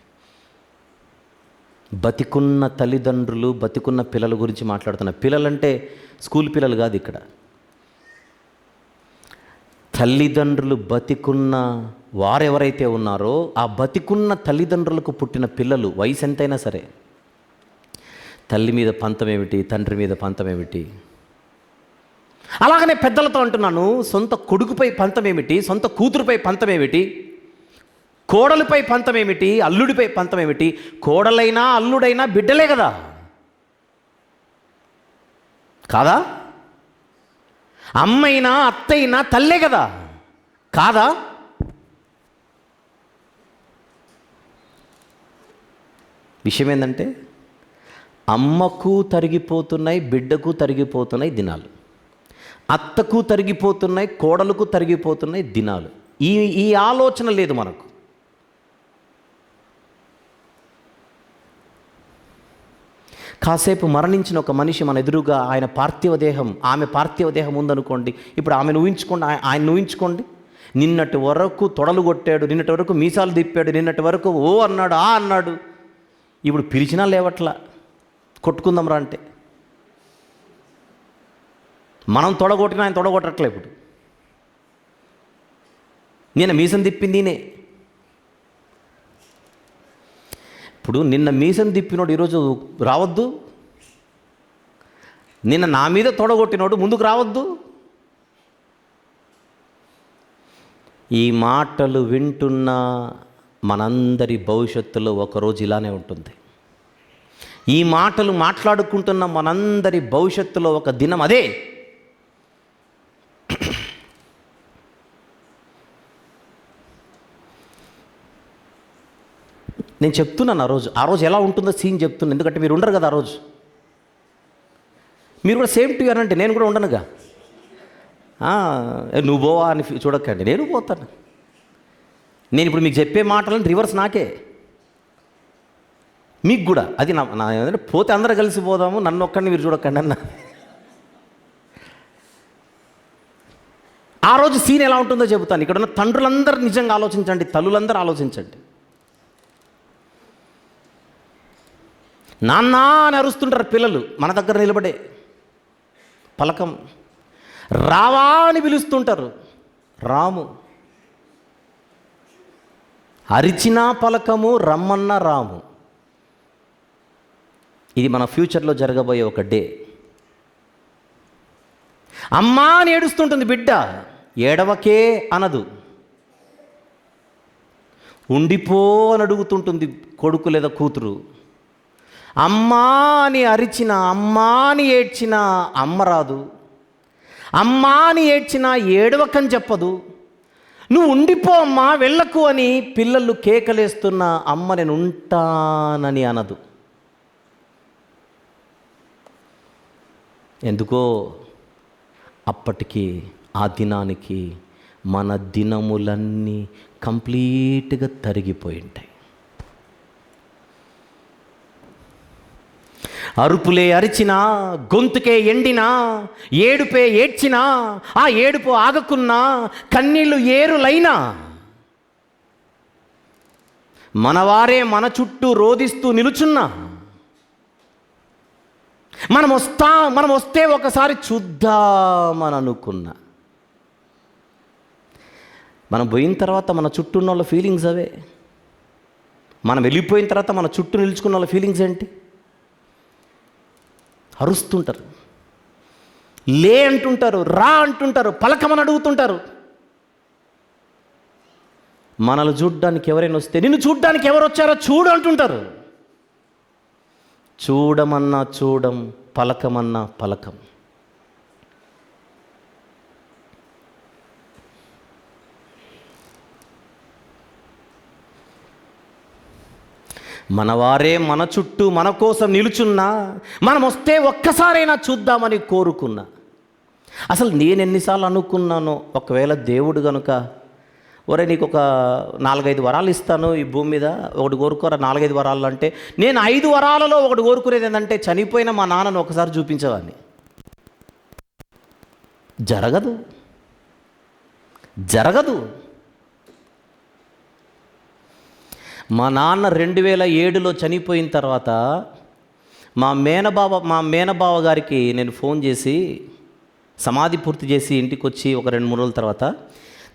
బతికున్న తల్లిదండ్రులు, బతికున్న పిల్లల గురించి మాట్లాడుతున్నా. పిల్లలంటే స్కూల్ పిల్లలు కాదు ఇక్కడ. తల్లిదండ్రులు బతికున్న వారెవరైతే ఉన్నారో ఆ బతికున్న తల్లిదండ్రులకు పుట్టిన పిల్లలు, వయసు ఎంతైనా సరే, తల్లి మీద పంతం ఏమిటి, తండ్రి మీద పంతం ఏమిటి? అలాగనే పెద్దలతో అంటున్నాను, సొంత కొడుకుపై పంతం ఏమిటి, సొంత కూతురుపై పంతం ఏమిటి, కోడలిపై పంతం ఏమిటి, అల్లుడిపై పంతం ఏమిటి? కోడలైనా అల్లుడైనా బిడ్డలే కదా, కాదా? అమ్మైనా అత్తైనా తల్లే కదా, కాదా? విషయం ఏంటంటే అమ్మకు తరిగిపోతున్నాయి, బిడ్డకు తరిగిపోతున్నాయి దినాలు, అత్తకు తరిగిపోతున్నాయి, కోడలకు తరిగిపోతున్నాయి దినాలు. ఈ ఆలోచన లేదు మనకు. కాసేపు మరణించిన ఒక మనిషి మన ఎదురుగా, ఆయన పార్థివ దేహం, ఆమె పార్థివ దేహం ఉందనుకోండి. ఇప్పుడు ఆమెను ఊహించుకోండి, ఆయన ఊహించుకోండి. నిన్నటి వరకు తొడలు కొట్టాడు, నిన్నటి వరకు మీసాలు తిప్పాడు, నిన్నటి వరకు ఓ అన్నాడు, ఆ అన్నాడు. ఇప్పుడు పిలిచినా లేవట్లా, కొట్టుకుందాం రా అంటే. మనం తొడగొట్టినా ఆయన తొడగొట్టట్లే. ఇప్పుడు నిన్న మీసం తిప్పింది నేనే. ఇప్పుడు నిన్న మీసం తిప్పినోడు ఈరోజు రావద్దు, నిన్న నా మీద తొడగొట్టినోడు ముందుకు రావద్దు. ఈ మాటలు వింటున్న మనందరి భవిష్యత్తులో ఒకరోజు ఇలానే ఉంటుంది. ఈ మాటలు మాట్లాడుకుంటున్న మనందరి భవిష్యత్తులో ఒక దినం అదే. నేను చెప్తున్నాను ఆ రోజు ఎలా ఉంటుందో సీన్ చెప్తున్నాను. ఎందుకంటే మీరు ఉండరు కదా ఆ రోజు. మీరు కూడా సేమ్ టు యూ అంటే నేను కూడా ఉండనుగా. నువ్వు పోవా అని చూడకండి, నేను పోతాను. నేను ఇప్పుడు మీకు చెప్పే మాటలను రివర్స్ నాకే, మీకు కూడా. అది నా పోతే అందరూ కలిసి పోదాము, నన్ను ఒక్కడిని మీరు చూడకండి అన్న. ఆ రోజు సీన్ ఎలా ఉంటుందో చెబుతాను. ఇక్కడ ఉన్న తండ్రులందరూ నిజంగా ఆలోచించండి, తల్లులందరూ ఆలోచించండి. నాన్న అని అరుస్తుంటారు పిల్లలు మన దగ్గర నిలబడే. పలకం రావా అని పిలుస్తుంటారు, రాము. అరిచినా పలకము, రమ్మన్నా రాము. ఇది మన ఫ్యూచర్లో జరగబోయే ఒక డే. అమ్మా అని ఏడుస్తుంటుంది బిడ్డ, ఏడవకే అనదు. ఉండిపో అని అడుగుతుంటుంది కొడుకు లేదా కూతురు. అమ్మా అని అరిచిన, అమ్మా అని ఏడ్చిన అమ్మ రాదు. అమ్మా అని ఏడ్చినా ఏడవకని చెప్పదు. నువ్వు ఉండిపో అమ్మా వెళ్ళకు అని పిల్లలు కేకలేస్తున్న అమ్మ నేను ఉంటానని అనదు. ఎందుకో అప్పటికి ఆ దినానికి మన దినములన్నీ కంప్లీట్గా తరిగిపోయి ఉంటాయి. అరుపులే అరిచినా, గొంతుకే ఎండినా, ఏడుపే ఏడ్చినా, ఆ ఏడుపు ఆగకున్నా, కన్నీళ్లు ఏరులైనా, మనవారే మన చుట్టూ రోదిస్తూ నిలుచున్నా, మనం వస్తే ఒకసారి చూద్దామని అనుకున్నా, మనం పోయిన తర్వాత మన చుట్టూ ఉన్న వాళ్ళ ఫీలింగ్స్ అవే. మనం వెళ్ళిపోయిన తర్వాత మన చుట్టూ నిలుచుకున్న వాళ్ళ ఫీలింగ్స్ ఏంటి? అరుస్తుంటారు, లే అంటుంటారు, రా అంటుంటారు, పలకమని అడుగుతుంటారు. మనల్ని చూడ్డానికి ఎవరైనా వస్తే నిన్ను చూడ్డానికి ఎవరు వచ్చారో చూడు అంటుంటారు. చూడమన్నా చూడం, పలకమన్నా పలకం. మనవారే మన చుట్టూ మన కోసం నిలుచున్నా, మనం వస్తే ఒక్కసారైనా చూద్దామని కోరుకున్నా. అసలు నేను ఎన్నిసార్లు అనుకున్నానో, ఒకవేళ దేవుడు కనుక ఒరే నీకు ఒక 4-5 వరాలు ఇస్తాను ఈ భూమి మీద, ఒకటి కోరుకోరా 4-5 వరాలు అంటే, నేను 5 వరాలలో ఒకటి కోరుకునేది ఏంటంటే చనిపోయిన మా నాన్నను ఒకసారి చూపించేవాడిని. జరగదు. మా నాన్న 2007లో చనిపోయిన తర్వాత మా మేనబావ గారికి నేను ఫోన్ చేసి సమాధి పూర్తి చేసి ఇంటికి వచ్చి ఒక 2-3 రోజుల తర్వాత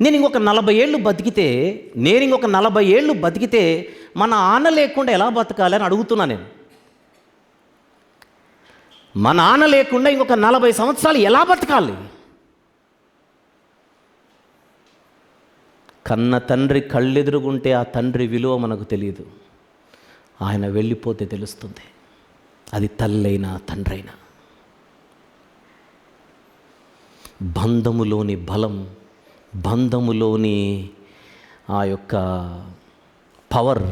నేను ఇంకొక 40 ఏళ్ళు బతికితే మా నాన్న లేకుండా ఎలా బతకాలి అని అడుగుతున్నా. నేను మా నాన్న లేకుండా ఇంకొక 40 సంవత్సరాలు ఎలా బతకాలి? కన్న తండ్రి కళ్ళెదురుగుంటే ఆ తండ్రి విలువ మనకు తెలియదు. ఆయన వెళ్ళిపోతే తెలుస్తుంది, అది తల్లైనా తండ్రైనా. బంధములోని బలం, బంధములోని ఆ యొక్క పవర్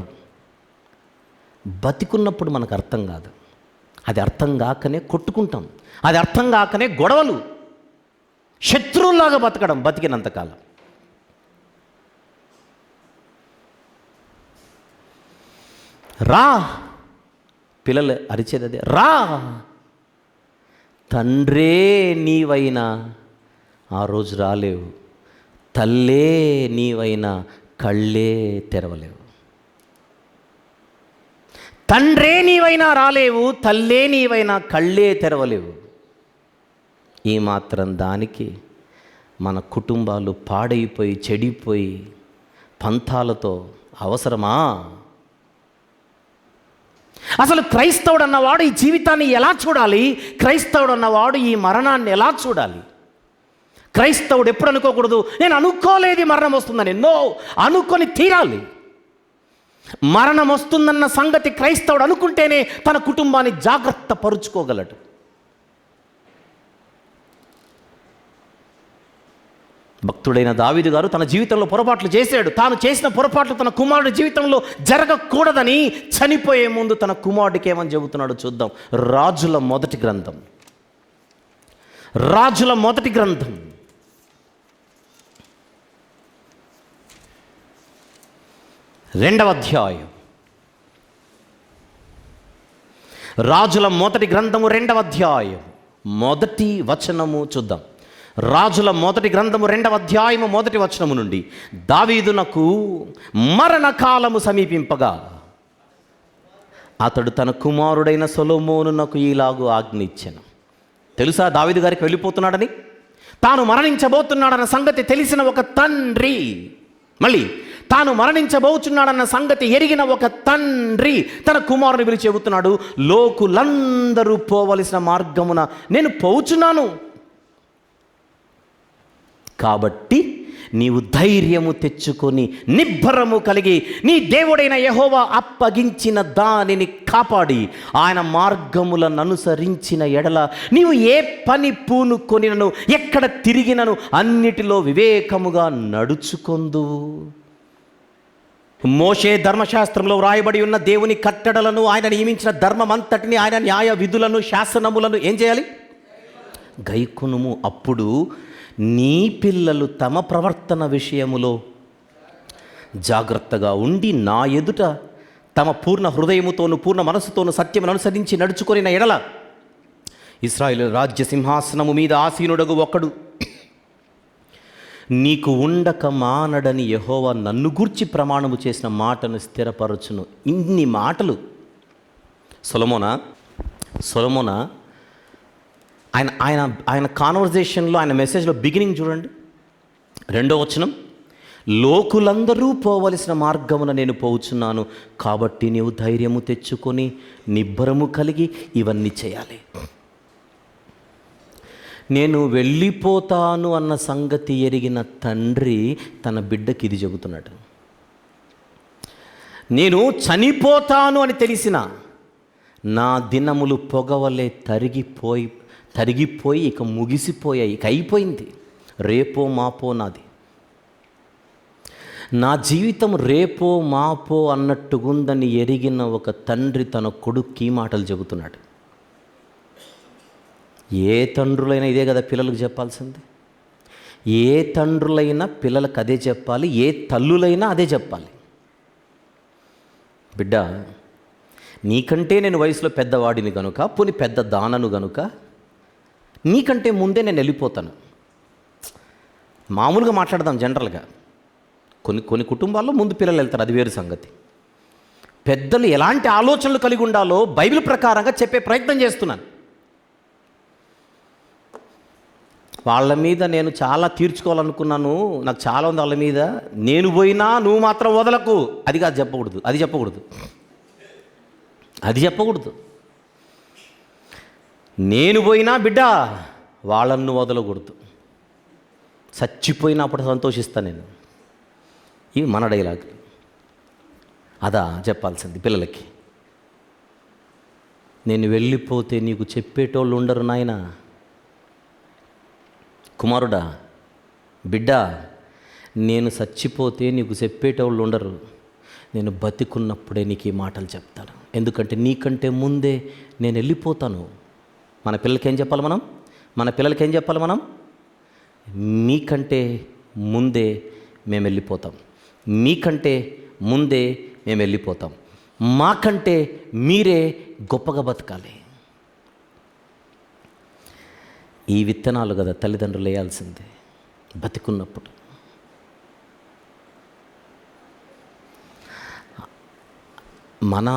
బతికున్నప్పుడు మనకు అర్థం కాదు. అది అర్థం కాకనే కొట్టుకుంటాం, అది అర్థం కాకనే గొడవలు, శత్రువులాగా బతకడం బతికినంతకాలం. రా, పిల్లలు అరిచేది అదే, రా తండ్రే నీవైనా ఆ రోజు రాలేవు, తల్లే నీవైనా కళ్ళే తెరవలేవు. తండ్రే నీవైనా రాలేవు, తల్లే నీవైనా కళ్ళే తెరవలేవు. ఈ మాత్రం దానికి మన కుటుంబాలు పాడైపోయి చెడిపోయి పంతాలతో అవసరమా? అసలు క్రైస్తవుడు అన్నవాడు ఈ జీవితాన్ని ఎలా చూడాలి? క్రైస్తవుడు అన్నవాడు ఈ మరణాన్ని ఎలా చూడాలి? క్రైస్తవుడు ఎప్పుడు అనుకోకూడదు నేను అనుకోలేదు మరణం వస్తుందని. నో, అనుకొని తీరాలి. మరణం వస్తుందన్న సంగతి క్రైస్తవుడు అనుకుంటేనే తన కుటుంబాన్ని జాగ్రత్త పరుచుకోగలడు. భక్తుడైన దావీదు గారు తన జీవితంలో పొరపాట్లు చేశాడు. తాను చేసిన పొరపాట్లు తన కుమారుడి జీవితంలో జరగకూడదని చనిపోయే ముందు తన కుమారుడికి ఏమని చెబుతున్నాడో చూద్దాం. రాజుల మొదటి గ్రంథం 2వ అధ్యాయం. రాజుల మొదటి గ్రంథము 2వ అధ్యాయం మొదటి వచనము చూద్దాం. రాజుల మొదటి గ్రంథము 2వ అధ్యాయము మొదటి వచనము నుండి, దావీదునకు మరణకాలము సమీపింపగా అతడు తన కుమారుడైన సొలొమోనునకు ఈలాగు ఆజ్ఞ ఇచ్చెను. తెలుసా దావీదు గారికి వెళ్ళిపోతున్నాడని, తాను మరణించబోతున్నాడన్న సంగతి తెలిసిన ఒక తండ్రి, మళ్ళీ తాను మరణించబోతున్నాడన్న సంగతి ఎరిగిన ఒక తండ్రి తన కుమారుని పిలిచి చెబుతున్నాడు, లోకులందరూ పోవలసిన మార్గమున నేను పోచున్నాను, కాబట్టి నీవు ధైర్యము తెచ్చుకొని నిబ్బరము కలిగి నీ దేవుడైన యెహోవా అప్పగించిన దానిని కాపాడి ఆయన మార్గములను అనుసరించిన ఎడల నీవు ఏ పని పూనుకొనినను ఎక్కడ తిరిగినను అన్నిటిలో వివేకముగా నడుచుకొందువు. మోషే ధర్మశాస్త్రంలో వ్రాయబడి ఉన్న దేవుని కట్టడలను, ఆయన నియమించిన ధర్మమంతటిని, ఆయన న్యాయ విధులను, శాసనములను ఏం చేయాలి? గైకొనుము. అప్పుడు నీ పిల్లలు తమ ప్రవర్తన విషయములో జాగ్రత్తగా ఉండి నా ఎదుట తమ పూర్ణ హృదయముతోను పూర్ణ మనస్సుతోను సత్యమును అనుసరించి నడుచుకొనిన ఎడల ఇశ్రాయేలు రాజ్య సింహాసనము మీద ఆసీనుడగు ఒకడు నీకు ఉండక మానడని యెహోవా నన్ను గూర్చి ప్రమాణము చేసిన మాటను స్థిరపరచును. ఇన్ని మాటలు సొలొమోనా ఆయన ఆయన ఆయన కాన్వర్జేషన్లో, ఆయన మెసేజ్లో బిగినింగ్ చూడండి. 2వ వచనం, లోకులందరూ పోవలసిన మార్గమున నేను పోవుచున్నాను, కాబట్టి నీవు ధైర్యము తెచ్చుకొని నిబ్బరము కలిగి ఇవన్నీ చేయాలి. నేను వెళ్ళిపోతాను అన్న సంగతి ఎరిగిన తండ్రి తన బిడ్డకి ఇది చెబుతున్నాడు. నేను చనిపోతాను అని తెలిసిన నా దినములు పొగవలే తరిగిపోయి ఇక ముగిసిపోయాయి, ఇక అయిపోయింది. రేపో మాపో నాది. నా జీవితం రేపో మాపో అన్నట్టుగుందని ఎరిగిన ఒక తండ్రి తన కొడుక్కి మాటలు చెబుతున్నాడు. ఏ తండ్రులైనా ఇదే కదా పిల్లలకు చెప్పాల్సింది. ఏ తండ్రులైనా పిల్లలకు అదే చెప్పాలి, ఏ తల్లులైనా అదే చెప్పాలి. బిడ్డ, నీకంటే నేను వయసులో పెద్దవాడిని గనుక, పోని పెద్ద దానను గనుక నీకంటే ముందే నేను వెళ్ళిపోతాను. మామూలుగా మాట్లాడదాం జనరల్గా. కొన్ని కుటుంబాల్లో ముందు పిల్లలు వెళ్తారు, అది వేరు సంగతి. పెద్దలు ఎలాంటి ఆలోచనలు కలిగి ఉండాలో బైబిల్ ప్రకారంగా చెప్పే ప్రయత్నం చేస్తున్నాను. వాళ్ళ మీద నేను చాలా తీర్చుకోవాలనుకున్నాను, నాకు చాలా ఉంది వాళ్ళ మీద. నేను పోయినా నువ్వు మాత్రం వదలకు, అది చెప్పకూడదు. నేను పోయినా బిడ్డ వాళ్ళను వదలకూడదు. చచ్చిపోయినప్పుడు సంతోషిస్తాను నేను. ఇవి మన డైలాగ్. అదా చెప్పాల్సింది పిల్లలకి. నేను వెళ్ళిపోతే నీకు చెప్పేటోళ్ళు ఉండరు నాయనా. కుమారుడా, బిడ్డ, నేను చచ్చిపోతే నీకు చెప్పేటోళ్ళు ఉండరు. నేను బతికున్నప్పుడే నీకు ఈ మాటలు చెప్తాను. ఎందుకంటే నీకంటే ముందే నేను వెళ్ళిపోతాను. మన పిల్లలకి ఏం చెప్పాలి మనం? మీకంటే ముందే మేము వెళ్ళిపోతాం. మాకంటే మీరే గొప్పగా బతకాలి. ఈ విత్తనాలు కదా తల్లిదండ్రులు వేయాల్సిందే బతికున్నప్పుడు. మన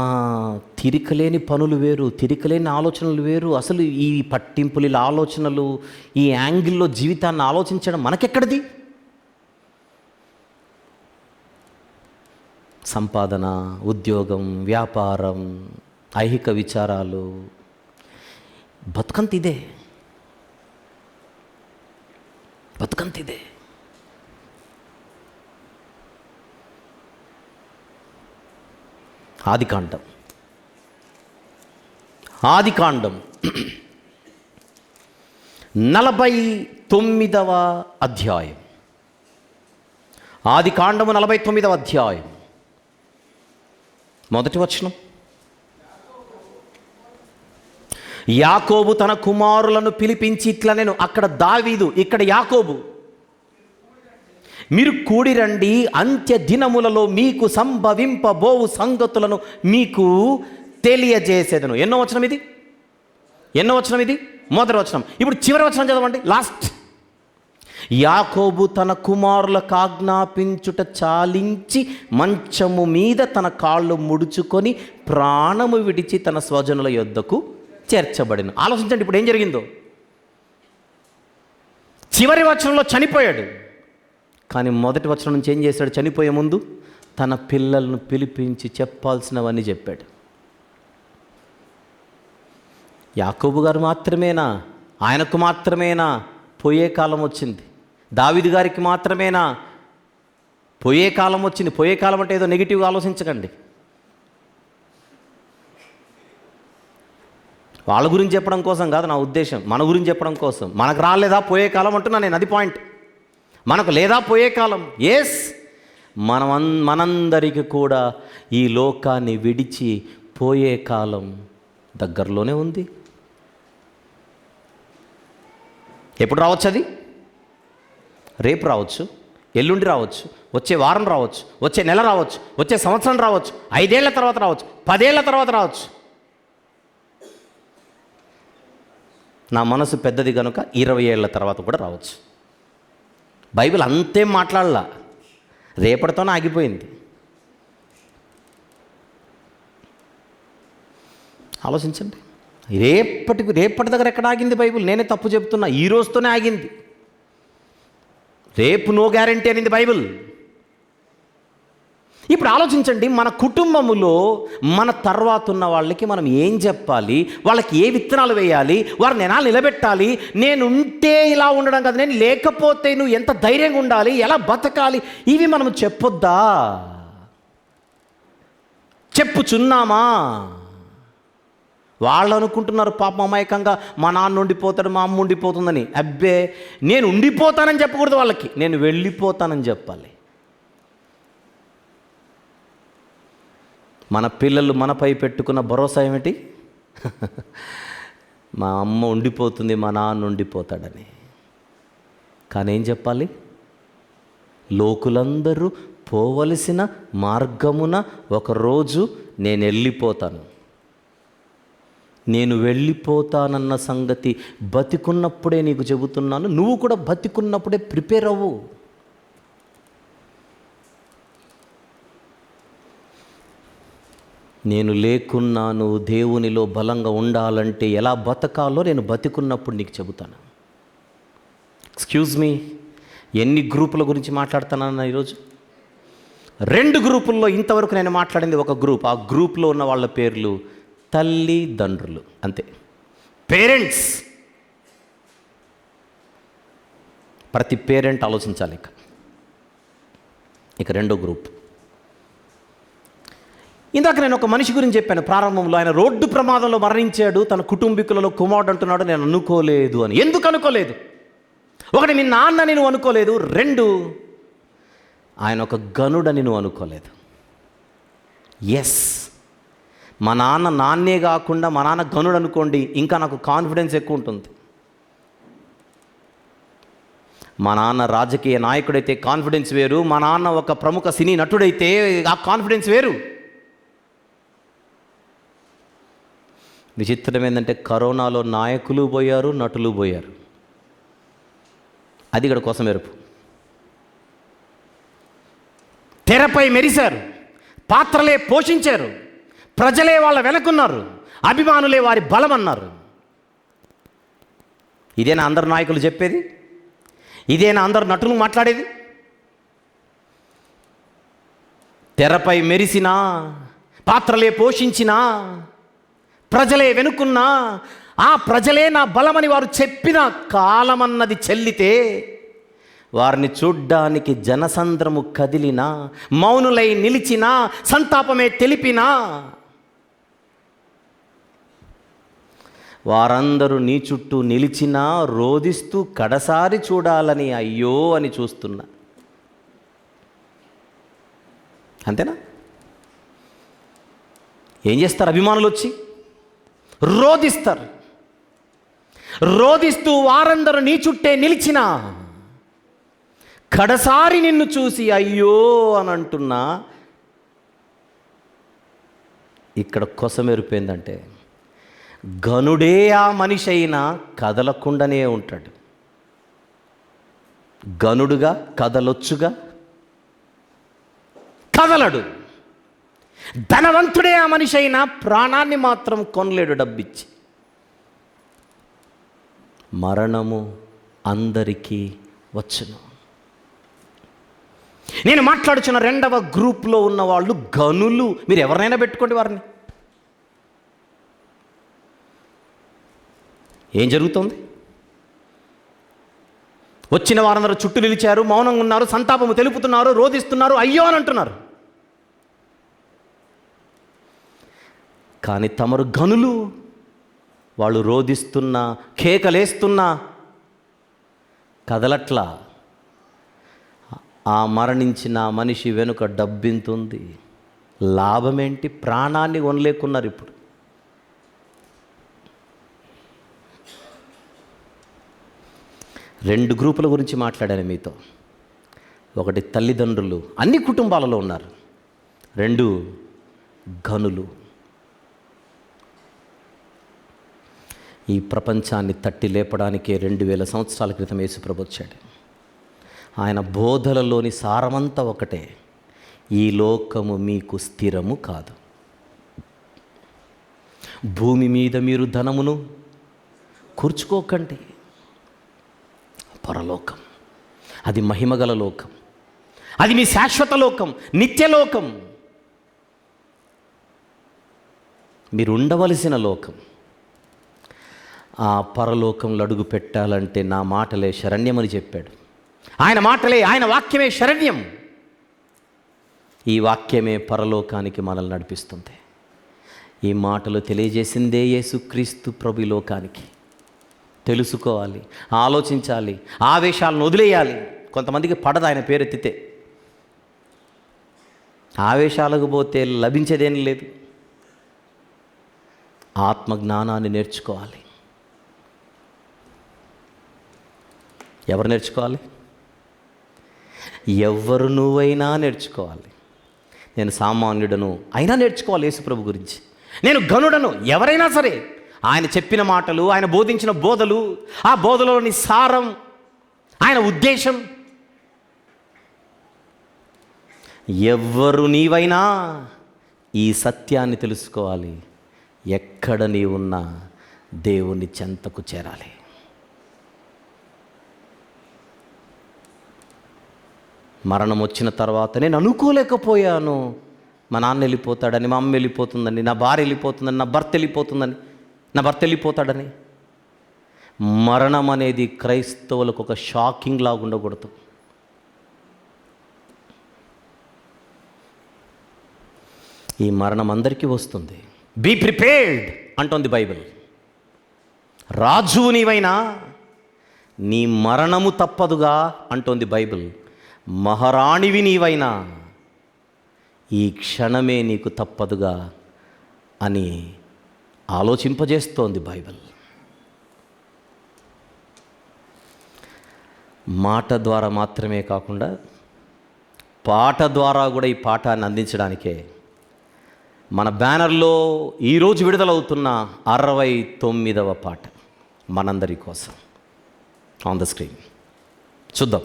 తీరికలేని పనులు వేరు, తీరికలేని ఆలోచనలు వేరు. అసలు ఈ పట్టింపులు, ఇలా ఆలోచనలు, ఈ యాంగిల్లో జీవితాన్ని ఆలోచించడం మనకెక్కడిది? సంపాదన, ఉద్యోగం, వ్యాపారం, ఐహిక విచారాలు, బతుకంతిదే. ఆదికాండం 49వ అధ్యాయం. ఆదికాండము 49వ అధ్యాయం మొదటి వచనం. యాకోబు తన కుమారులను పిలిపించి ఇట్లా, నేను అక్కడ దావీదు, ఇక్కడ యాకోబు, మీరు కూడి రండి, అంత్య దినములలో మీకు సంభవింపబోవు సంగతులను మీకు తెలియజేసేదను. ఎన్నో వచనం ఇది? మొదటి వచనం. ఇప్పుడు చివరి వచనం చదవండి, లాస్ట్. యాకోబు తన కుమారులకు ఆజ్ఞాపించుట చాలించి మంచము మీద తన కాళ్ళు ముడుచుకొని ప్రాణము విడిచి తన స్వజనుల యొద్దకు చేర్చబడిన. ఆలోచించండి ఇప్పుడు ఏం జరిగిందో. చివరి వచనంలో చనిపోయాడు, కానీ మొదటి వచనం నుంచి ఏం చేశాడు? చనిపోయే ముందు తన పిల్లలను పిలిపించి చెప్పాల్సినవన్నీ చెప్పాడు. యాకోబు గారు మాత్రమేనా, ఆయనకు మాత్రమేనా పోయే కాలం వచ్చింది? దావీదు గారికి మాత్రమేనా పోయే కాలం వచ్చింది? పోయే కాలం అంటే ఏదో నెగిటివ్గా ఆలోచించకండి. వాళ్ళ గురించి చెప్పడం కోసం కాదు నా ఉద్దేశం, మన గురించి చెప్పడం కోసం. మనకు రాలేదా పోయే కాలం అంటున్నా నేను, అది పాయింట్. మనకు లేదా పోయే కాలం? ఎస్, మనందరికీ కూడా ఈ లోకాన్ని విడిచి పోయే కాలం దగ్గరలోనే ఉంది. ఎప్పుడు రావచ్చు అది? రేపు రావచ్చు, ఎల్లుండి రావచ్చు, వచ్చే వారం రావచ్చు, వచ్చే నెల రావచ్చు, వచ్చే సంవత్సరం రావచ్చు, 5 ఏళ్ల తర్వాత రావచ్చు, 10 ఏళ్ల తర్వాత రావచ్చు. నా మనసు పెద్దది కనుక 20 ఏళ్ల తర్వాత కూడా రావచ్చు. బైబిల్ అంతేం మాట్లాడలా, రేపటితోనే ఆగిపోయింది. ఆలోచించండి. రేపటి దగ్గర ఎక్కడ ఆగింది బైబిల్? నేనే తప్పు చెప్తున్నా. ఈ రోజుతోనే ఆగింది. రేపు నో గ్యారంటీ అనింది బైబిల్. ఇప్పుడు ఆలోచించండి, మన కుటుంబములో మన తర్వాత ఉన్న వాళ్ళకి మనం ఏం చెప్పాలి, వాళ్ళకి ఏ విత్తనాలు వేయాలి, వారిని ఎలా నిలబెట్టాలి. నేను ఉంటే ఇలా ఉండడం కాదు, నేను లేకపోతే నువ్వు ఎంత ధైర్యంగా ఉండాలి, ఎలా బతకాలి, ఇవి మనం చెప్పొద్దా? చెప్పుచున్నామా? వాళ్ళు అనుకుంటున్నారు పాపం అమాయకంగా, మా నాన్న ఉండిపోతాడు, మా అమ్మ ఉండిపోతుందని. అబ్బే, నేను ఉండిపోతానని చెప్పకూడదు వాళ్ళకి, నేను వెళ్ళిపోతానని చెప్పాలి. మన పిల్లలు మనపై పెట్టుకున్న భరోసా ఏమిటి? మా అమ్మ ఉండిపోతుంది, మా నాన్న ఉండిపోతాడని. కానీ ఏం చెప్పాలి? లోకులందరూ పోవలసిన మార్గమున ఒకరోజు నేను వెళ్ళిపోతాను. నేను వెళ్ళిపోతానన్న సంగతి బతికున్నప్పుడే నీకు చెబుతున్నాను. నువ్వు కూడా బతికున్నప్పుడే ప్రిపేర్ అవ్వు. నేను లేకున్నాను, దేవునిలో బలంగా ఉండాలంటే ఎలా బతకాలో నేను బతికున్నప్పుడు నీకు చెబుతాను. ఎక్స్క్యూజ్ మీ, ఎన్ని గ్రూపుల గురించి మాట్లాడుతున్నాను ఈరోజు? 2 గ్రూపుల్లో ఇంతవరకు నేను మాట్లాడింది ఒక గ్రూప్. ఆ గ్రూప్లో ఉన్న వాళ్ళ పేర్లు తల్లిదండ్రులు, అంతే. పేరెంట్స్. ప్రతి పేరెంట్ ఆలోచించాలి. ఇక రెండో గ్రూప్. ఇందాక నేను ఒక మనిషి గురించి చెప్పాను ప్రారంభంలో. ఆయన రోడ్డు ప్రమాదంలో మరణించాడు. తన కుటుంబీకులలో కుమారుడు అంటున్నాడు, నేను అనుకోలేదు అని. ఎందుకు అనుకోలేదు? 1, మీ నాన్నని నువ్వు అనుకోలేదు. 2, ఆయన ఒక గనుడని నువ్వు అనుకోలేదు. ఎస్, మా నాన్నే కాకుండా మా నాన్న గనుడు అనుకోండి, ఇంకా నాకు కాన్ఫిడెన్స్ ఎక్కువ ఉంటుంది. మా నాన్న రాజకీయ నాయకుడైతే కాన్ఫిడెన్స్ వేరు, మా నాన్న ఒక ప్రముఖ సినీ నటుడైతే ఆ కాన్ఫిడెన్స్ వేరు. విచిత్రం ఏంటంటే కరోనాలో నాయకులు పోయారు, నటులు పోయారు. అది ఇక్కడ కోసం ఎరుపు. తెరపై మెరిశారు, పాత్రలే పోషించారు, ప్రజలే వాళ్ళ వెనకున్నారు, అభిమానులే వారి బలం అన్నారు. ఇదేనా అందరు నాయకులు చెప్పేది? ఇదేనా అందరు నటులు మాట్లాడేది? తెరపై మెరిసినా, పాత్రలే పోషించినా, ప్రజలే వెనుకున్నా, ఆ ప్రజలే నా బలమని వారు చెప్పిన కాలమన్నది చెల్లితే, వారిని చూడ్డానికి జనసంద్రము కదిలినా, మౌనులై నిలిచినా, సంతాపమే తెలిపినా, వారందరూ నీ చుట్టూ నిలిచినా రోదిస్తూ కడసారి చూడాలని అయ్యో అని చూస్తున్నా. అంతేనా? ఏం చేస్తారు అభిమానులు? వచ్చి రోదిస్తారు. రోదిస్తూ వారందరూ నీ చుట్టే నిలిచినా, కడసారి నిన్ను చూసి అయ్యో అని అంటున్నా. ఇక్కడ కొసమెరుపేందంటే, గనుడే ఆ మనిషి అయినా కదలకుండానే ఉంటాడు. గనుడుగా కదలొచ్చుగా, కదలడు. ధనవంతుడే ఆ మనిషి అయినా ప్రాణాన్ని మాత్రం కొనలేడు డబ్బిచ్చి. మరణము అందరికీ వచ్చును. నేను మాట్లాడుచున్న 2వ గ్రూప్లో ఉన్న వాళ్ళు గనులు. మీరు ఎవరినైనా పెట్టుకోండి వారిని. ఏం జరుగుతుంది? వచ్చిన వారందరూ చుట్టూ నిలిచారు, మౌనంగా ఉన్నారు, సంతాపము తెలుపుతున్నారు, రోదిస్తున్నారు, అయ్యో అని అంటున్నారు. కానీ తమరు గనులు, వాళ్ళు రోదిస్తున్నా కేకలేస్తున్నా కదలట్లా. ఆ మరణించిన మనిషి వెనుక డబ్బింతుంది, లాభమేంటి? ప్రాణాన్ని కొనలేకున్నారు. ఇప్పుడు రెండు గ్రూపుల గురించి మాట్లాడాను మీతో. ఒకటి తల్లిదండ్రులు, అన్ని కుటుంబాలలో ఉన్నారు. రెండు గనులు. ఈ ప్రపంచాన్ని తట్టి లేపడానికే 2000 సంవత్సరాల క్రితం యేసుప్రభు వచ్చాడు. ఆయన బోధలలోని సారమంతా ఒకటే: ఈ లోకము మీకు స్థిరము కాదు. భూమి మీద మీరు ధనమును కూర్చుకోకండి. పరలోకం, అది మహిమగల లోకం, అది మీ శాశ్వత లోకం, నిత్యలోకం, మీరు ఉండవలసిన లోకం. ఆ పరలోకంలో అడుగు పెట్టాలంటే నా మాటలే శరణ్యమని చెప్పాడు. ఆయన మాటలే, ఆయన వాక్యమే శరణ్యం. ఈ వాక్యమే పరలోకానికి మనల్ని నడిపిస్తుంది. ఈ మాటలు తెలియజేసిందే యేసుక్రీస్తు ప్రభు లోకానికి. తెలుసుకోవాలి, ఆలోచించాలి, ఆవేశాలను వదిలేయాలి. కొంతమందికి పడదు ఆయన పేరెత్తితే. ఆవేశాలకు పోతే లభించేదేం లేదు. ఆత్మజ్ఞానాన్ని నేర్చుకోవాలి. ఎవరు నేర్చుకోవాలి? ఎవరు నువ్వైనా నేర్చుకోవాలి. నేను సామాన్యుడను అయినా నేర్చుకోవాలి యేసుప్రభు గురించి. నేను గనుడను, ఎవరైనా సరే ఆయన చెప్పిన మాటలు, ఆయన బోధించిన బోధలు, ఆ బోధలోని సారం, ఆయన ఉద్దేశం. ఎవ్వరు నీవైనా ఈ సత్యాన్ని తెలుసుకోవాలి. ఎక్కడ నీవున్నా దేవుని చెంతకు చేరాలి. మరణం వచ్చిన తర్వాత నేను అనుకోలేకపోయాను, మా నాన్న వెళ్ళిపోతాడని, మా అమ్మ వెళ్ళిపోతుందని, నా భార్య వెళ్ళిపోతుందని, నా భర్త వెళ్ళిపోతుందని, నా భర్త వెళ్ళిపోతాడని. మరణం అనేది క్రైస్తవులకు ఒక షాకింగ్ లాగా ఉండకూడదు. ఈ మరణం అందరికీ వస్తుంది. బీ ప్రిపేర్డ్ అంటోంది బైబిల్. రాజు నీవైనా నీ మరణము తప్పదుగా అంటోంది బైబిల్. మహారాణివి నీవైనా ఈ క్షణమే నీకు తప్పదుగా అని ఆలోచింపజేస్తోంది బైబిల్. మాట ద్వారా మాత్రమే కాకుండా పాట ద్వారా కూడా ఈ పాఠాన్ని అందించడానికే మన బ్యానర్లో ఈరోజు విడుదలవుతున్న 69వ పాట మనందరి కోసం ఆన్ ద స్క్రీన్ చూద్దాం.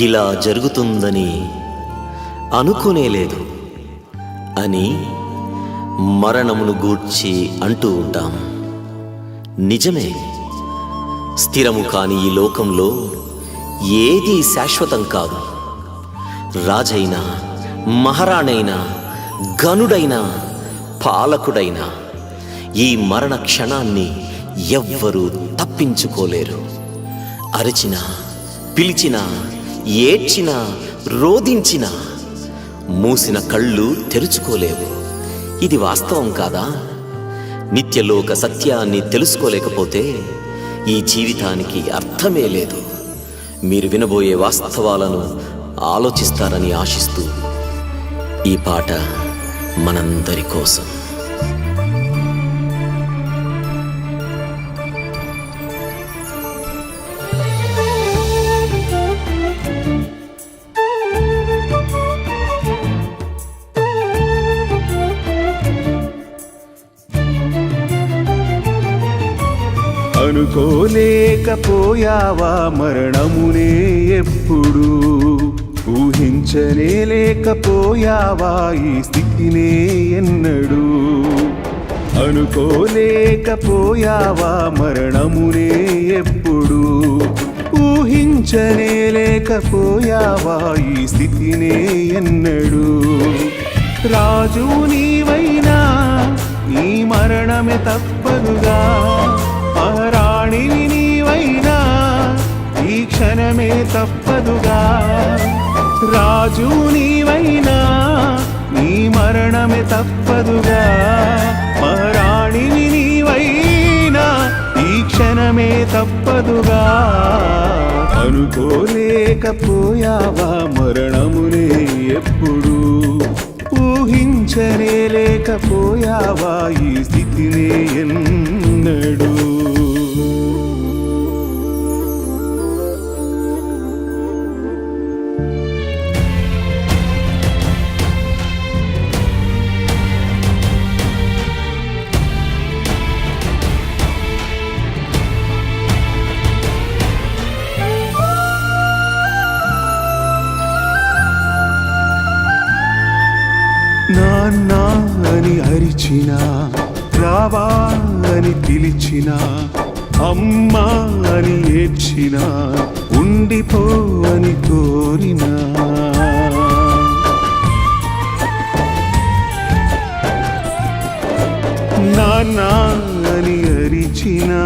ఇలా జరుగుతుందని అనుకోనేలేదు అని మరణమును గూర్చి అంటూ ఉంటాం. నిజమే, స్థిరము కాని ఈ లోకంలో ఏదీ శాశ్వతం కాదు. రాజైనా, మహారాణైనా, గనుడైనా, పాలకుడైనా ఈ మరణ క్షణాన్ని ఎవ్వరూ తప్పించుకోలేరు. అరిచినా, పిలిచినా, ఏడ్చినా, రోదించినా మూసిన కళ్ళు తెరుచుకోలేవు. ఇది వాస్తవం కాదా? నిత్యలోక సత్యాన్ని తెలుసుకోలేకపోతే ఈ జీవితానికి అర్థమే లేదు. మీరు వినబోయే వాస్తవాలను ఆలోచిస్తారని ఆశిస్తూ ఈ పాట మనందరి కోసం. అనుకోలేకపోయావా మరణమునే ఎప్పుడు? ఊహించనే లేకపోయావా ఈ స్థితినే ఎన్నడూ? అనుకోలేకపోయావా మరణమునే ఎప్పుడు? ఊహించనే లేకపోయావా ఈ స్థితినే ఎన్నడూ? రాజు నీవైనా ఈ మరణమే తప్పదుగా, మహారాణివి నీవైనా క్షణమే తప్పదుగా. రాజు నీవైనా నీ మరణమే తప్పదుగా. మహారాణివి నీవైనా ఈ క్షణమే తప్పదుగా. అనుకోలేకపోయావా మరణమునే ఎప్పుడు, ఊహించనే లేకపోయావా ఈ స్థితినే ఎన్నడూ. నాన్న అని అరిచినా, రావా అని పిలిచినా, అమ్మా అని ఏడ్చినా, ఉండిపో అని కోరినా, నాన్న అని అరిచినా,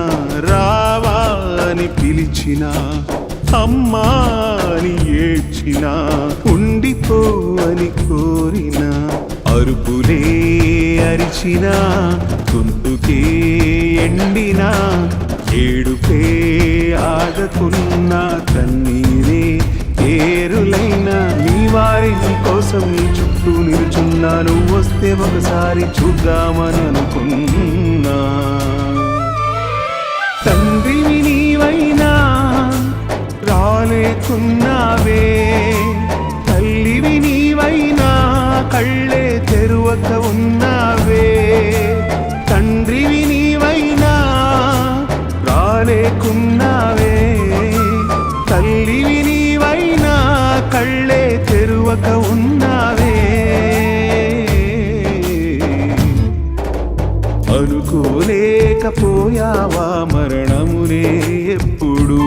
రావా అని పిలిచినా, అమ్మా అని ఏడ్చినా, ఉండిపో అని కోరినా, అరుపులే అరిచినా, గొంతుకే ఎండినా, ఏడుపే ఆగకున్నా, కన్నీరే ఏరులైనా, నీ వారి నీ కోసం నీ చుట్టూ నిలుచున్నా, నువ్వు వస్తే ఒకసారి చూద్దామని అనుకున్నా. తండ్రివి నీవైనా రాలేకున్నావే, తల్లివి నీవైనా కళ్ళే తెరువక ఉన్నావే. తండ్రివి నీవైనా రాలేకున్నావే, తల్లివి నీవైనా కళ్ళే తెరువక ఉన్నావే. అనుకోలేకపోయావా మరణమునే ఎప్పుడు,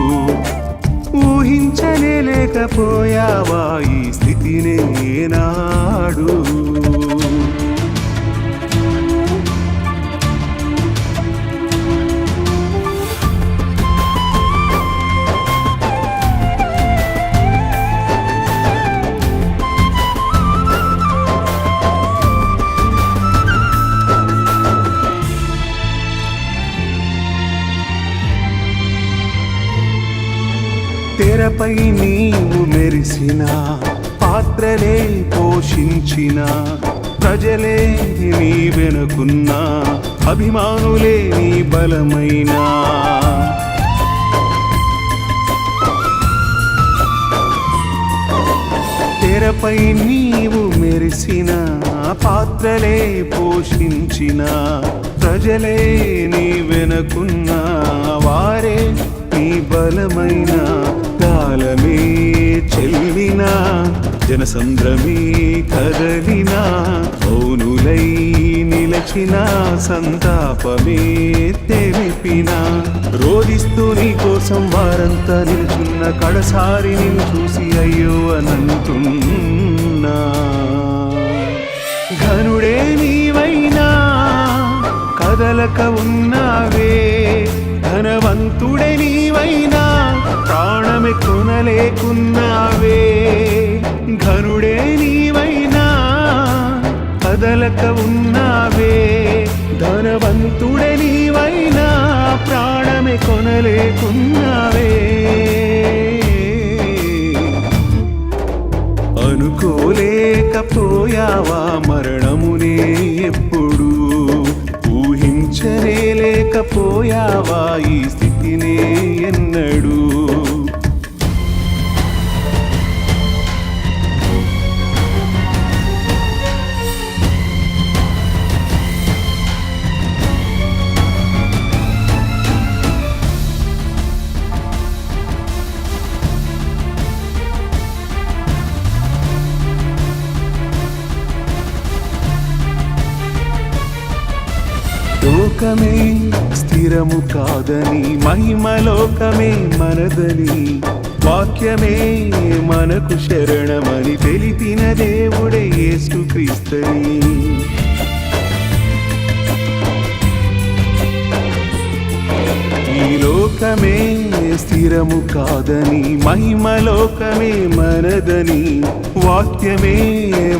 ఊహించనే లేకపోయావా ఈ స్థితినే నాడు. తెరపై నీవు మెరిసిన, పాత్రలే పోషించిన, ప్రజలే నీ వెనుకున్నా, అభిమానులే నీ బలమైనా, తెరపై నీవు మెరిసిన, పాత్రలే పోషించిన, ప్రజలే నీ వెనుకున్నా, వారే నీ బలమైన, కాలమే చెల్లిన, జనసంద్రమే కదలిన, మౌనులై నిలచిన, సంతాపమే తెలిపిన, రోదిస్తూ నీ కోసం వారంతా నిలుచున్న, కడసారి నిన్ను చూసి అయ్యో అనంటున్నా. ఘనుడే నీవైనా కదలక ఉన్నావే, ధనవంతుడే నీవైనా ప్రాణమే కొనలేకున్నావే. ఘనుడే నీవైనా కదలక ఉన్నావే, ధనవంతుడే నీవైనా ప్రాణమే కొనలేకున్నావే. అనుకోలేకపోయావా మరణమునే ఎప్పుడు, ఊహించనే లేకపోయావా ఈ స్థితినే ఎన్నడూ. లోకమే స్థిరము కాదని, మహిమలోకమే మనదని, వాక్యమే మనకు శరణమని తెలిపిన దేవుడే యేసుక్రీస్తని. ఈ లోకమే స్థిరము కాదని మహిమలోకమే మనదని వాక్యమే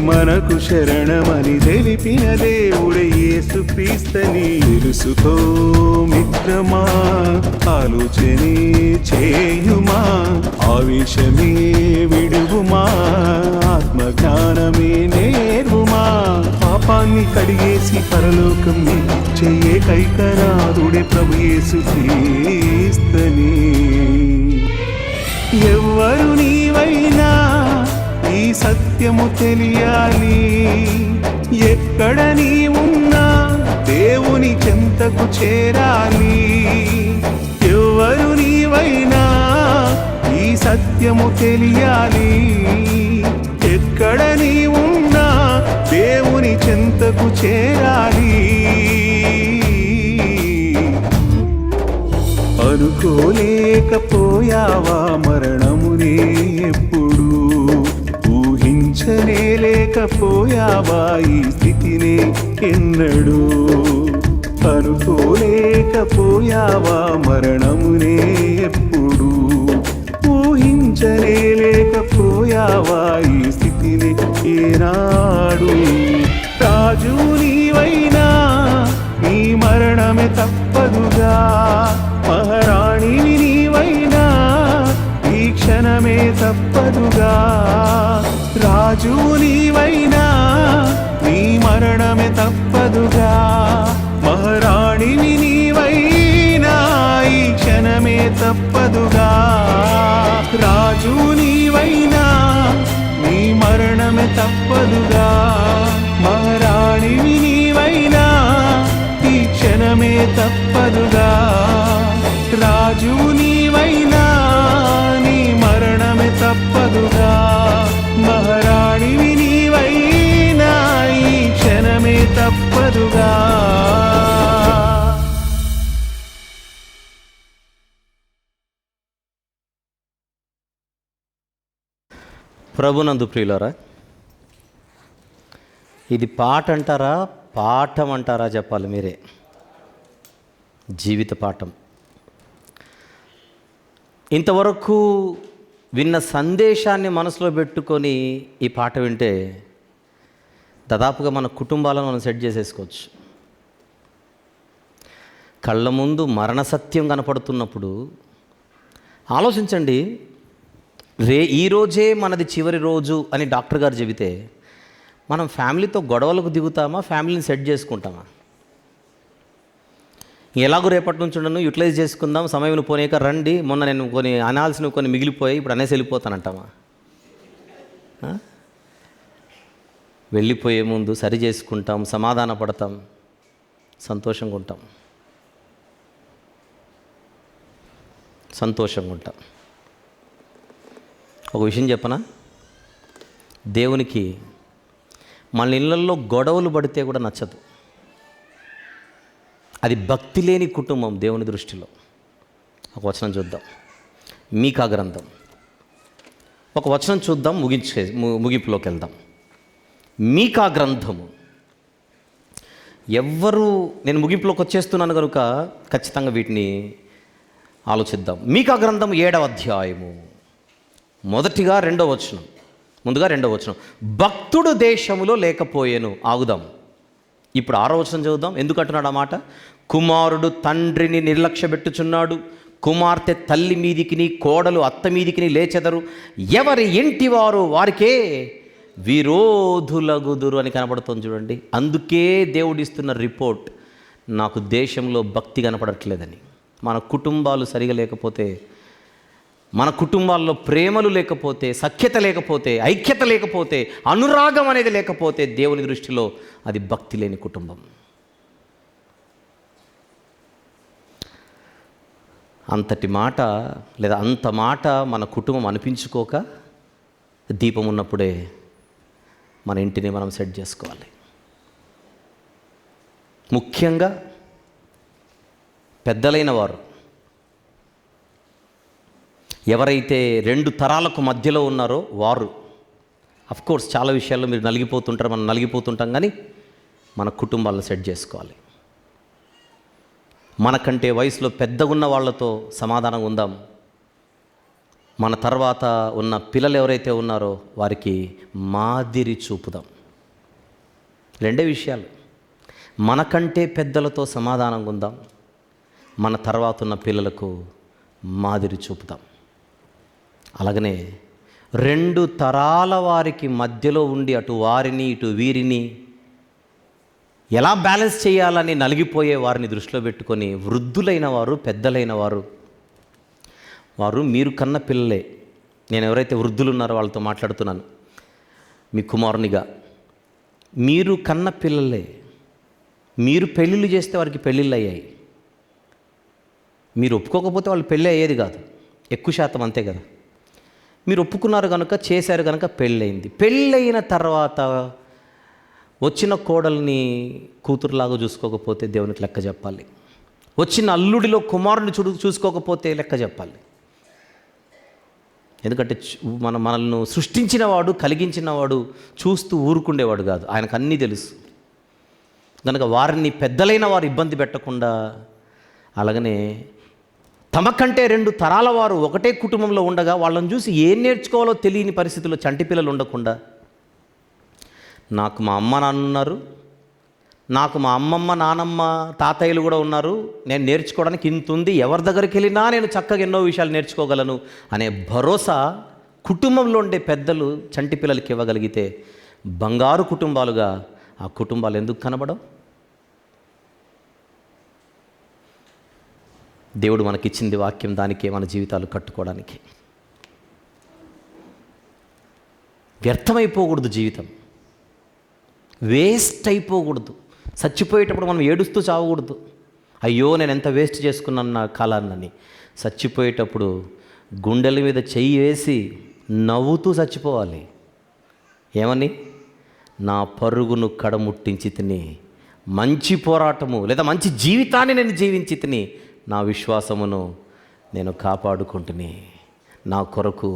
మనకు శరణమని తెలిపిన దేవుడే యేసుక్రీస్తని తెలుసుకో మిత్రమా, ఆలోచనే చేయుమా, ఆవేశమే విడువుమా, ఆత్మజ్ఞానమే నేర్వుమా. పాపాన్ని కడిగేసి పరలోకం చెయ్యే కైకనాథుడే ప్రభు యేసుక్రీస్తని. ఎవ్వరు నీవైనా ఈ సత్యము తెలియాలి, ఎక్కడ నీవున్నా దేవుని చెంతకు చేరాలి. ఎవ్వరు నీవైనా ఈ సత్యము తెలియాలి, ఎక్కడ నీవున్నా దేవుని చెంతకు చేరాలి. అనుకోలేకపోయావా మరణమునే ఎప్పుడు, ఊహించనే లేకపోయావా ఈ స్థితినే ఎన్నడూ. అనుకోలేకపోయావా మరణమునే ఎప్పుడు, ఊహించనే లేకపోయావా ఈ స్థితిని ఏనాడు. రాజు నీవైనా నీ మరణమే తప్పదుగా, మహారాణివి నీవైనా ఈ క్షణమే తప్పదుగా. రాజు నీవైనా నీ మరణమే తప్పదుగా, మహారాణివి నీవైనా ఈ క్షణమే తప్పదుగా. రాజు నీవైనా నీ మరణమే తప్పదుగా, మహారాణివి నీవైనా ఈ క్షణమే తప్పదుగా. రాజు నీవైనా నీ మరణమే తప్పదుగా, మహారాణివి నీవైనా ఈ క్షణమే తప్పదుగా. ప్రభునందు ప్రియులారా, ఇది పాట అంటారా పాఠం అంటారా చెప్పాలి మీరే. జీవిత పాఠం. ఇంతవరకు విన్న సందేశాన్ని మనసులో పెట్టుకొని ఈ పాట వింటే దాదాపుగా మన కుటుంబాలను మనం సెట్ చేసేసుకోవచ్చు. కళ్ళ ముందు మరణ సత్యం కనపడుతున్నప్పుడు ఆలోచించండి, ఈరోజే మనది చివరి రోజు అని డాక్టర్ గారు చెబితే మనం ఫ్యామిలీతో గొడవలకు దిగుతామా, ఫ్యామిలీని సెట్ చేసుకుంటామా? ఎలాగో రేపటి నుంచి ఉండను, యూటిలైజ్ చేసుకుందాం, సమయం పోనీక రండి, మొన్న నేను కొన్ని అనాల్సినవి కొన్ని మిగిలిపోయి ఇప్పుడు అనేసి వెళ్ళిపోతానంటామా? వెళ్ళిపోయే ముందు సరి చేసుకుంటాం, సమాధాన పడతాం, సంతోషంగా ఉంటాం. ఒక విషయం చెప్పనా, దేవునికి మన ఇళ్ళల్లో గొడవలు పడితే కూడా నచ్చదు. అది భక్తి లేని కుటుంబం దేవుని దృష్టిలో. ఒక వచనం చూద్దాం, మీకా గ్రంథం. ఒక వచనం చూద్దాం, ముగింపులోకి వెళ్దాం. మీకా గ్రంథము. నేను ముగింపులోకి వచ్చేస్తున్నాను కనుక ఖచ్చితంగా వీటిని ఆలోచిద్దాం. మీకా గ్రంథం 7వ అధ్యాయము మొదటిగా 2వ వచనం. ముందుగా 2వ వచనం, భక్తుడు దేశములో లేకపోయేను. ఆగుదాం. ఇప్పుడు 6వ వచనం చదువుదాం. ఎందుకు అంటున్నాడు ఆ మాట? కుమారుడు తండ్రిని నిర్లక్ష్యపెట్టుచున్నాడు, కుమార్తె తల్లి మీదికిని, కోడలు అత్త మీదికిని లేచెదరు, ఎవరి ఇంటి వారు వారికే విరోధులగుదురు అని కనపడుతుంది చూడండి. అందుకే దేవుడిస్తున్న రిపోర్ట్, నాకు దేశంలో భక్తి కనపడట్లేదని. మన కుటుంబాలు సరిగా లేకపోతే, మన కుటుంబాల్లో ప్రేమలు లేకపోతే, సఖ్యత లేకపోతే, ఐక్యత లేకపోతే, అనురాగం అనేది లేకపోతే దేవుని దృష్టిలో అది భక్తి లేని కుటుంబం. అంతటి మాట లేదా అంత మాట మన కుటుంబం అనిపించుకోక దీపం ఉన్నప్పుడే మన ఇంటిని మనం సెట్ చేసుకోవాలి. ముఖ్యంగా పెద్దలైన వారు ఎవరైతే 2 తరాలకు మధ్యలో ఉన్నారో వారు, అఫ్కోర్స్ చాలా విషయాల్లో మీరు నలిగిపోతుంటారు, మనం నలిగిపోతుంటాం, కానీ మన కుటుంబాలను సెట్ చేసుకోవాలి. మనకంటే వయసులో పెద్దగా ఉన్న వాళ్ళతో సమాధానంగా ఉందాం. మన తర్వాత ఉన్న పిల్లలు ఎవరైతే ఉన్నారో వారికి మాదిరి చూపుదాం. రెండే విషయాలు. మనకంటే పెద్దలతో సమాధానంగా ఉందాం, మన తర్వాత ఉన్న పిల్లలకు మాదిరి చూపుదాం. అలాగనే 2 తరాల వారికి మధ్యలో ఉండి అటు వారిని ఇటు వీరిని ఎలా బ్యాలెన్స్ చేయాలని నలిగిపోయే వారిని దృష్టిలో పెట్టుకొని వృద్ధులైన వారు, పెద్దలైన వారు మీరు కన్న పిల్లలే. నేను ఎవరైతే వృద్ధులు ఉన్నారో వాళ్ళతో మాట్లాడుతున్నాను. మీ కుమారునిగా మీరు కన్న పిల్లలే. మీరు పెళ్ళిళ్ళు చేస్తే వారికి పెళ్ళిళ్ళు అయ్యాయి. మీరు ఒప్పుకోకపోతే వాళ్ళు పెళ్ళి అయ్యేది కాదు, ఎక్కువ శాతం అంతే కదా. మీరు ఒప్పుకున్నారు కనుక, చేశారు కనుక పెళ్ళయింది. పెళ్ళయిన తర్వాత వచ్చిన కోడల్ని కూతురులాగా చూసుకోకపోతే దేవునికి లెక్క చెప్పాలి. వచ్చిన అల్లుడిలో కుమారుని చూసుకోకపోతే లెక్క చెప్పాలి. ఎందుకంటే మనల్ని సృష్టించినవాడు, కలిగించినవాడు చూస్తూ ఊరుకుండేవాడు కాదు, ఆయనకు అన్నీ తెలుసు. కనుక వారిని పెద్దలైన వారు ఇబ్బంది పెట్టకుండా, అలాగనే తమకంటే 2 తరాల వారు ఒకటే కుటుంబంలో ఉండగా వాళ్ళని చూసి ఏం నేర్చుకోవాలో తెలియని పరిస్థితుల్లో చంటి పిల్లలు ఉండకుండా, నాకు మా అమ్మ నాన్న ఉన్నారు, నాకు మా అమ్మమ్మ నానమ్మ తాతయ్యలు కూడా ఉన్నారు, నేను నేర్చుకోవడానికి ఇంత ఉంది, ఎవరి దగ్గరికి వెళ్ళినా నేను చక్కగా ఎన్నో విషయాలు నేర్చుకోగలను అనే భరోసా కుటుంబంలో ఉండే పెద్దలు చంటి పిల్లలకి ఇవ్వగలిగితే బంగారు కుటుంబాలుగా ఆ కుటుంబాలు ఎందుకు కనబడవు? దేవుడు మనకిచ్చింది వాక్యం దానికే, మన జీవితాలు కట్టుకోవడానికి. వ్యర్థమైపోకూడదు, జీవితం వేస్ట్ అయిపోకూడదు. చచ్చిపోయేటప్పుడు మనం ఏడుస్తూ చావకూడదు, అయ్యో నేను ఎంత వేస్ట్ చేసుకున్నాను నా కాలాన్నని. చచ్చిపోయేటప్పుడు గుండెల మీద చెయ్యి వేసి నవ్వుతూ చచ్చిపోవాలి. ఏమని? నా పరుగును కడముట్టించి తిని, మంచి పోరాటము లేదా మంచి జీవితాన్ని నేను జీవించి తిని, నా విశ్వాసమును నేను కాపాడుకుంటుని, నా కొరకు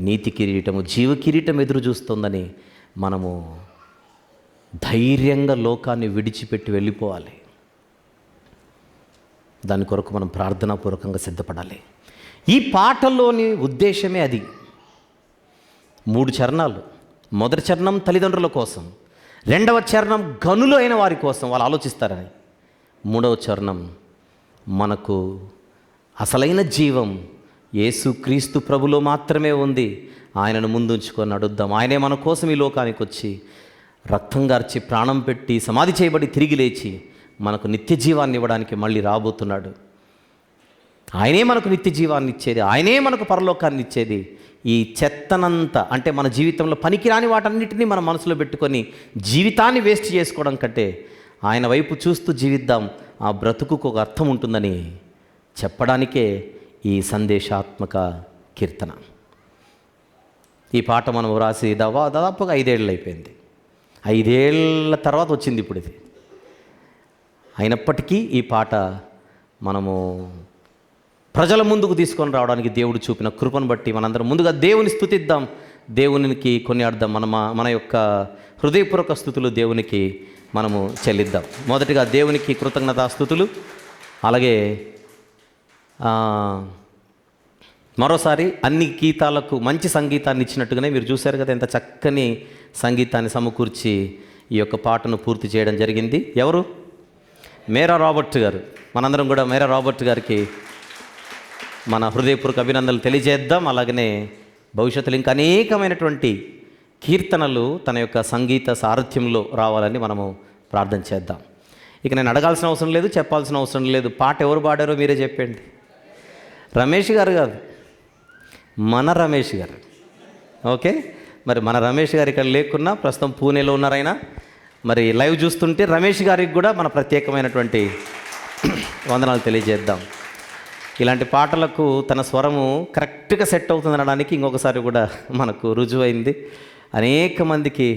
నీతి కిరీటము, జీవ కిరీటం ఎదురు చూస్తుందని మనము ధైర్యంగా లోకాన్ని విడిచిపెట్టి వెళ్ళిపోవాలి. దాని కొరకు మనం ప్రార్థనాపూర్వకంగా సిద్ధపడాలి. ఈ పాటలోని ఉద్దేశమే అది. 3 చరణాలు. మొదటి చరణం తల్లిదండ్రుల కోసం, 2వ చరణం గనులు అయిన వారి కోసం, వాళ్ళు ఆలోచిస్తారని. 3వ చరణం మనకు అసలైన జీవం యేసుక్రీస్తు ప్రభులో మాత్రమే ఉంది, ఆయనను ముందుంచుకొని నడుద్దాం. ఆయనే మన కోసం ఈ లోకానికి వచ్చి రక్తం గార్చి ప్రాణం పెట్టి సమాధి చేయబడి తిరిగి లేచి మనకు నిత్య జీవాన్ని ఇవ్వడానికి మళ్ళీ రాబోతున్నాడు. ఆయనే మనకు నిత్య జీవాన్ని ఇచ్చేది, ఆయనే మనకు పరలోకాన్ని ఇచ్చేది. ఈ చెత్తనంతా, అంటే మన జీవితంలో పనికిరాని వాటన్నిటినీ మన మనసులో పెట్టుకొని జీవితాన్ని వేస్ట్ చేసుకోవడం కంటే ఆయన వైపు చూస్తూ జీవిద్దాం, ఆ బ్రతుకుకు ఒక అర్థం ఉంటుందని చెప్పడానికే ఈ సందేశాత్మక కీర్తన. ఈ పాట మనం రాసి దాదాపుగా 5 ఏళ్ళు అయిపోయింది. 5 ఏళ్ళ తర్వాత వచ్చింది ఇప్పుడు ఇది. అయినప్పటికీ ఈ పాట మనము ప్రజల ముందుకు తీసుకొని రావడానికి దేవుడు చూపిన కృపను బట్టి మనందరం ముందుగా దేవుని స్తుతిద్దాం, దేవునికి కొనియాడదాం. మన యొక్క హృదయపూర్వక స్తుతులు దేవునికి మనము చెల్లిద్దాం. మొదటిగా దేవునికి కృతజ్ఞతాస్తుతులు. అలాగే మరోసారి అన్ని గీతాలకు మంచి సంగీతాన్ని ఇచ్చినట్టుగానే మీరు చూశారు కదా, ఎంత చక్కని సంగీతాన్ని సమకూర్చి ఈ యొక్క పాటను పూర్తి చేయడం జరిగింది. ఎవరు? మేరా రాబర్ట్ గారు. మనందరం కూడా మేరా రాబర్ట్ గారికి మన హృదయపూర్వక అభినందనలు తెలియజేద్దాం. అలాగనే భవిష్యత్తులో ఇంకా అనేకమైనటువంటి కీర్తనలు తన యొక్క సంగీత సారథ్యంలో రావాలని మనము ప్రార్థన చేద్దాం. ఇక నేను అడగాల్సిన అవసరం లేదు, చెప్పాల్సిన అవసరం లేదు. పాట ఎవరు పాడారో మీరే చెప్పండి. రమేష్ గారు కాదు, మన రమేష్ గారు. ఓకే, మరి మన రమేష్ గారు ఇక్కడ లేకున్నా ప్రస్తుతం పూణేలో ఉన్నారైనా, మరి లైవ్ చూస్తుంటే రమేష్ గారికి కూడా మన ప్రత్యేకమైనటువంటి వందనాలు తెలియజేద్దాం. ఇలాంటి పాటలకు తన స్వరము కరెక్ట్గా సెట్ అవుతుంది అనడానికి ఇంకొకసారి కూడా మనకు రుజువైంది. అనేక మందికి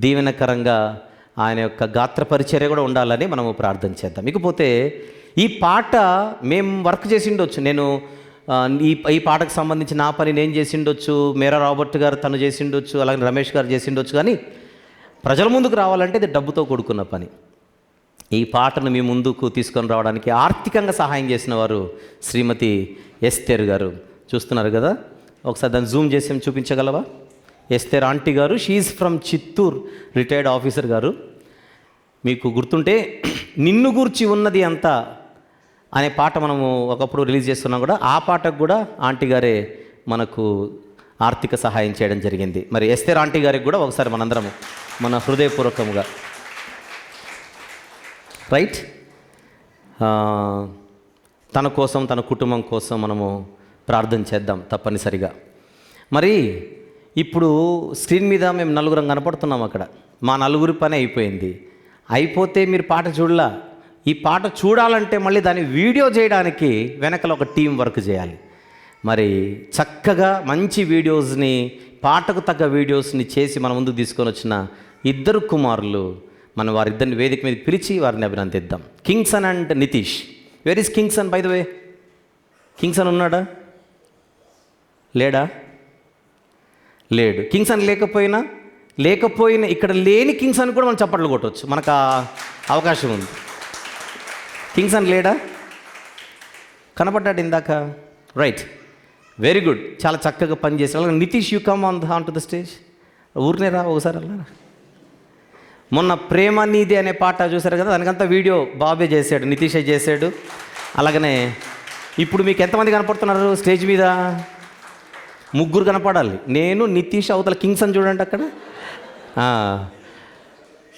దీవెనకరంగా ఆయన యొక్క గాత్ర పరిచర్య కూడా ఉండాలని మనము ప్రార్థన చేద్దాం. ఇకపోతే ఈ పాట మేము వర్క్ చేసి ఉండొచ్చు, నేను ఈ పాటకు సంబంధించి నా పని నేను చేసి ఉండొచ్చు, మేరా రాబర్ట్ గారు తను చేసి ఉండొచ్చు, అలాగే రమేష్ గారు చేసి ఉండొచ్చు. కానీ ప్రజల ముందుకు రావాలంటే ఇది డబ్బుతో కూడుకున్న పని. ఈ పాటను మీ ముందుకు తీసుకొని రావడానికి ఆర్థికంగా సహాయం చేసిన వారు శ్రీమతి ఎస్తేర్ గారు. చూస్తున్నారు కదా, ఒకసారి దాన్ని జూమ్ చేసి చూపించగలవా? ఎస్తేర్ ఆంటీ గారు, she from Chittoor, retired officer గారు. మీకు గుర్తుంటే నిన్ను గూర్చి ఉన్నది అంతా అనే పాట మనము ఒకప్పుడు రిలీజ్ చేస్తున్నాం కూడా, ఆ పాటకు కూడా ఆంటీ గారే మనకు ఆర్థిక సహాయం చేయడం జరిగింది. మరి ఎస్తేర్ ఆంటీ గారికి కూడా ఒకసారి మనందరం మన హృదయపూర్వకంగా రైట్ తన కోసం, తన కుటుంబం కోసం మనము ప్రార్థన చేద్దాం తప్పనిసరిగా. మరి ఇప్పుడు స్క్రీన్ మీద మేము నలుగురం కనపడుతున్నాం. అక్కడ మా నలుగురి పని అయిపోయింది. అయిపోతే మీరు పాట చూడలా. ఈ పాట చూడాలంటే మళ్ళీ దాన్ని వీడియో చేయడానికి వెనకల ఒక టీం వర్క్ చేయాలి. మరి చక్కగా మంచి వీడియోస్ని, పాటకు తగ్గ వీడియోస్ని చేసి మన ముందుకు తీసుకొని వచ్చిన ఇద్దరు కుమారులు, మనం వారిద్దరిని వేదిక మీద పిలిచి వారిని అభినందిద్దాం. Kingson and Nitish. Where is Kingson by the way? Kingson ఉన్నాడా? లేడా? లేడు. కింగ్సన్ లేకపోయినా ఇక్కడ లేని కింగ్సన్ కూడా మనం చప్పట్లు కొట్టవచ్చు, మనకు అవకాశం ఉంది. కింగ్సన్ లేడా? కనపడ్డాడు ఇందాక. రైట్, వెరీ గుడ్, చాలా చక్కగా పనిచేసాడు. అలాగే Nitish, you come on to the stage. ఊరినే రా ఒకసారి. అలా మొన్న ప్రేమ నీది అనే పాట చూశారు కదా, దానికంతా వీడియో బాబే చేశాడు, నితీషే చేశాడు. అలాగనే ఇప్పుడు మీకు ఎంతమంది కనపడుతున్నారు స్టేజ్ మీద? ముగ్గురు కనపడాలి. నేను, నితీష్, అవతల కింగ్సన్ చూడండి అక్కడ.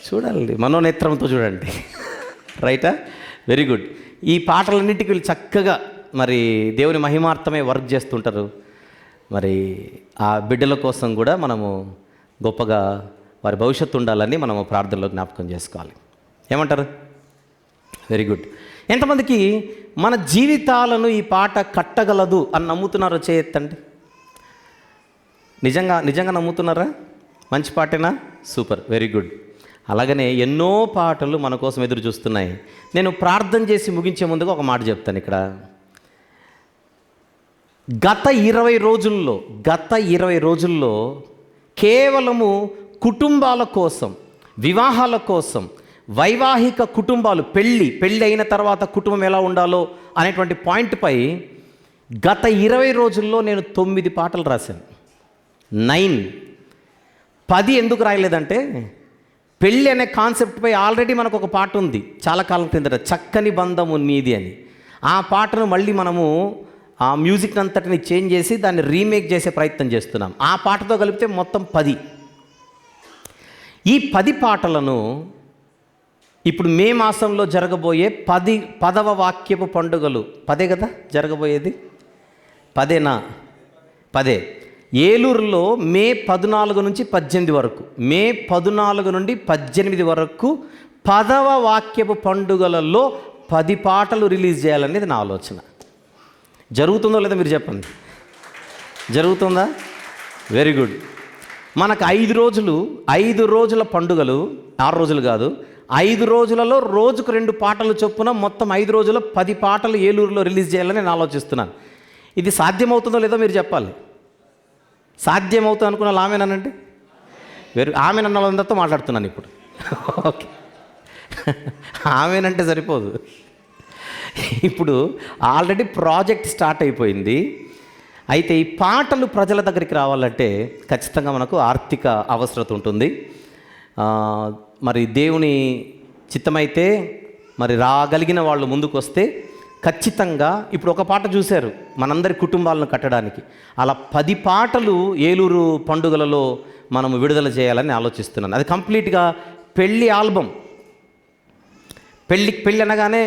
చూడాలి, మనోనేత్రంతో చూడండి. రైటా? Very good. ఈ పాటలన్నింటికి వీళ్ళు చక్కగా మరి దేవుని మహిమార్థమే వర్క్ చేస్తుంటారు. మరి ఆ బిడ్డల కోసం కూడా మనము గొప్పగా వారి భవిష్యత్తు ఉండాలని మనము ప్రార్థనలో జ్ఞాపకం చేసుకోవాలి. ఏమంటారు? Very good. ఎంతమందికి మన జీవితాలను ఈ పాట కట్టగలదు అని నమ్ముతున్నారో చేయొద్దండి. నిజంగా నమ్ముతున్నారా? మంచి పాటేనా? Super, very good. అలాగనే ఎన్నో పాటలు మన కోసం ఎదురు చూస్తున్నాయి. నేను ప్రార్థన చేసి ముగించే ముందుగా ఒక మాట చెప్తాను. ఇక్కడ గత 20 రోజుల్లో కేవలము కుటుంబాల కోసం, వివాహాల కోసం, వైవాహిక కుటుంబాలు, పెళ్ళి అయిన తర్వాత కుటుంబం ఎలా ఉండాలో అనేటువంటి పాయింట్పై గత 20 రోజుల్లో నేను 9 పాటలు రాశాను. 10 ఎందుకు రాయలేదంటే, పెళ్ళి అనే కాన్సెప్ట్పై ఆల్రెడీ మనకు ఒక పాట ఉంది చాలా కాలం క్రిందట, చక్కని బంధము నీది అని. ఆ పాటను మళ్ళీ మనము ఆ మ్యూజిక్ అంతటిని చేంజ్ చేసి దాన్ని రీమేక్ చేసే ప్రయత్నం చేస్తున్నాం. ఆ పాటతో కలిపితే మొత్తం 10. ఈ 10 పాటలను ఇప్పుడు మే మాసంలో జరగబోయే 10వ వాక్యపు పండుగలు, 10 కదా జరగబోయేది? 10 ఏలూరులో మే 14 నుంచి 18 వరకు, మే 14 నుండి 18 వరకు 10వ వాక్యపు పండుగలలో 10 పాటలు రిలీజ్ చేయాలనేది నా ఆలోచన. జరుగుతుందో లేదో మీరు చెప్పండి. జరుగుతుందా? Very good. మనకు 5 రోజుల పండుగలు, 6 రోజులు కాదు, 5 రోజులలో రోజుకు 2 పాటలు చొప్పున మొత్తం 5 రోజుల్లో 10 పాటలు ఏలూరులో రిలీజ్ చేయాలని నేను ఆలోచిస్తున్నాను. ఇది సాధ్యమవుతుందో లేదో మీరు చెప్పాలి. సాధ్యమవుతుంది అనుకున్న వాళ్ళు ఆమెనండి. ఆమెనన్న వాళ్ళందరితో మాట్లాడుతున్నాను ఇప్పుడు. ఓకే, ఆమెనంటే సరిపోదు. ఇప్పుడు ఆల్రెడీ ప్రాజెక్ట్ స్టార్ట్ అయిపోయింది. అయితే ఈ పాటలు ప్రజల దగ్గరికి రావాలంటే ఖచ్చితంగా మనకు ఆర్థిక అవసరత ఉంటుంది. మరి దేవుని చిత్తమైతే మరి రాగలిగిన వాళ్ళు ముందుకు వస్తే ఖచ్చితంగా ఇప్పుడు ఒక పాట చూశారు మనందరి కుటుంబాలను కట్టడానికి, అలా 10 పాటలు ఏలూరు పండుగలలో మనము విడుదల చేయాలని ఆలోచిస్తున్నాను. అది కంప్లీట్గా పెళ్ళి ఆల్బమ్. పెళ్ళి అనగానే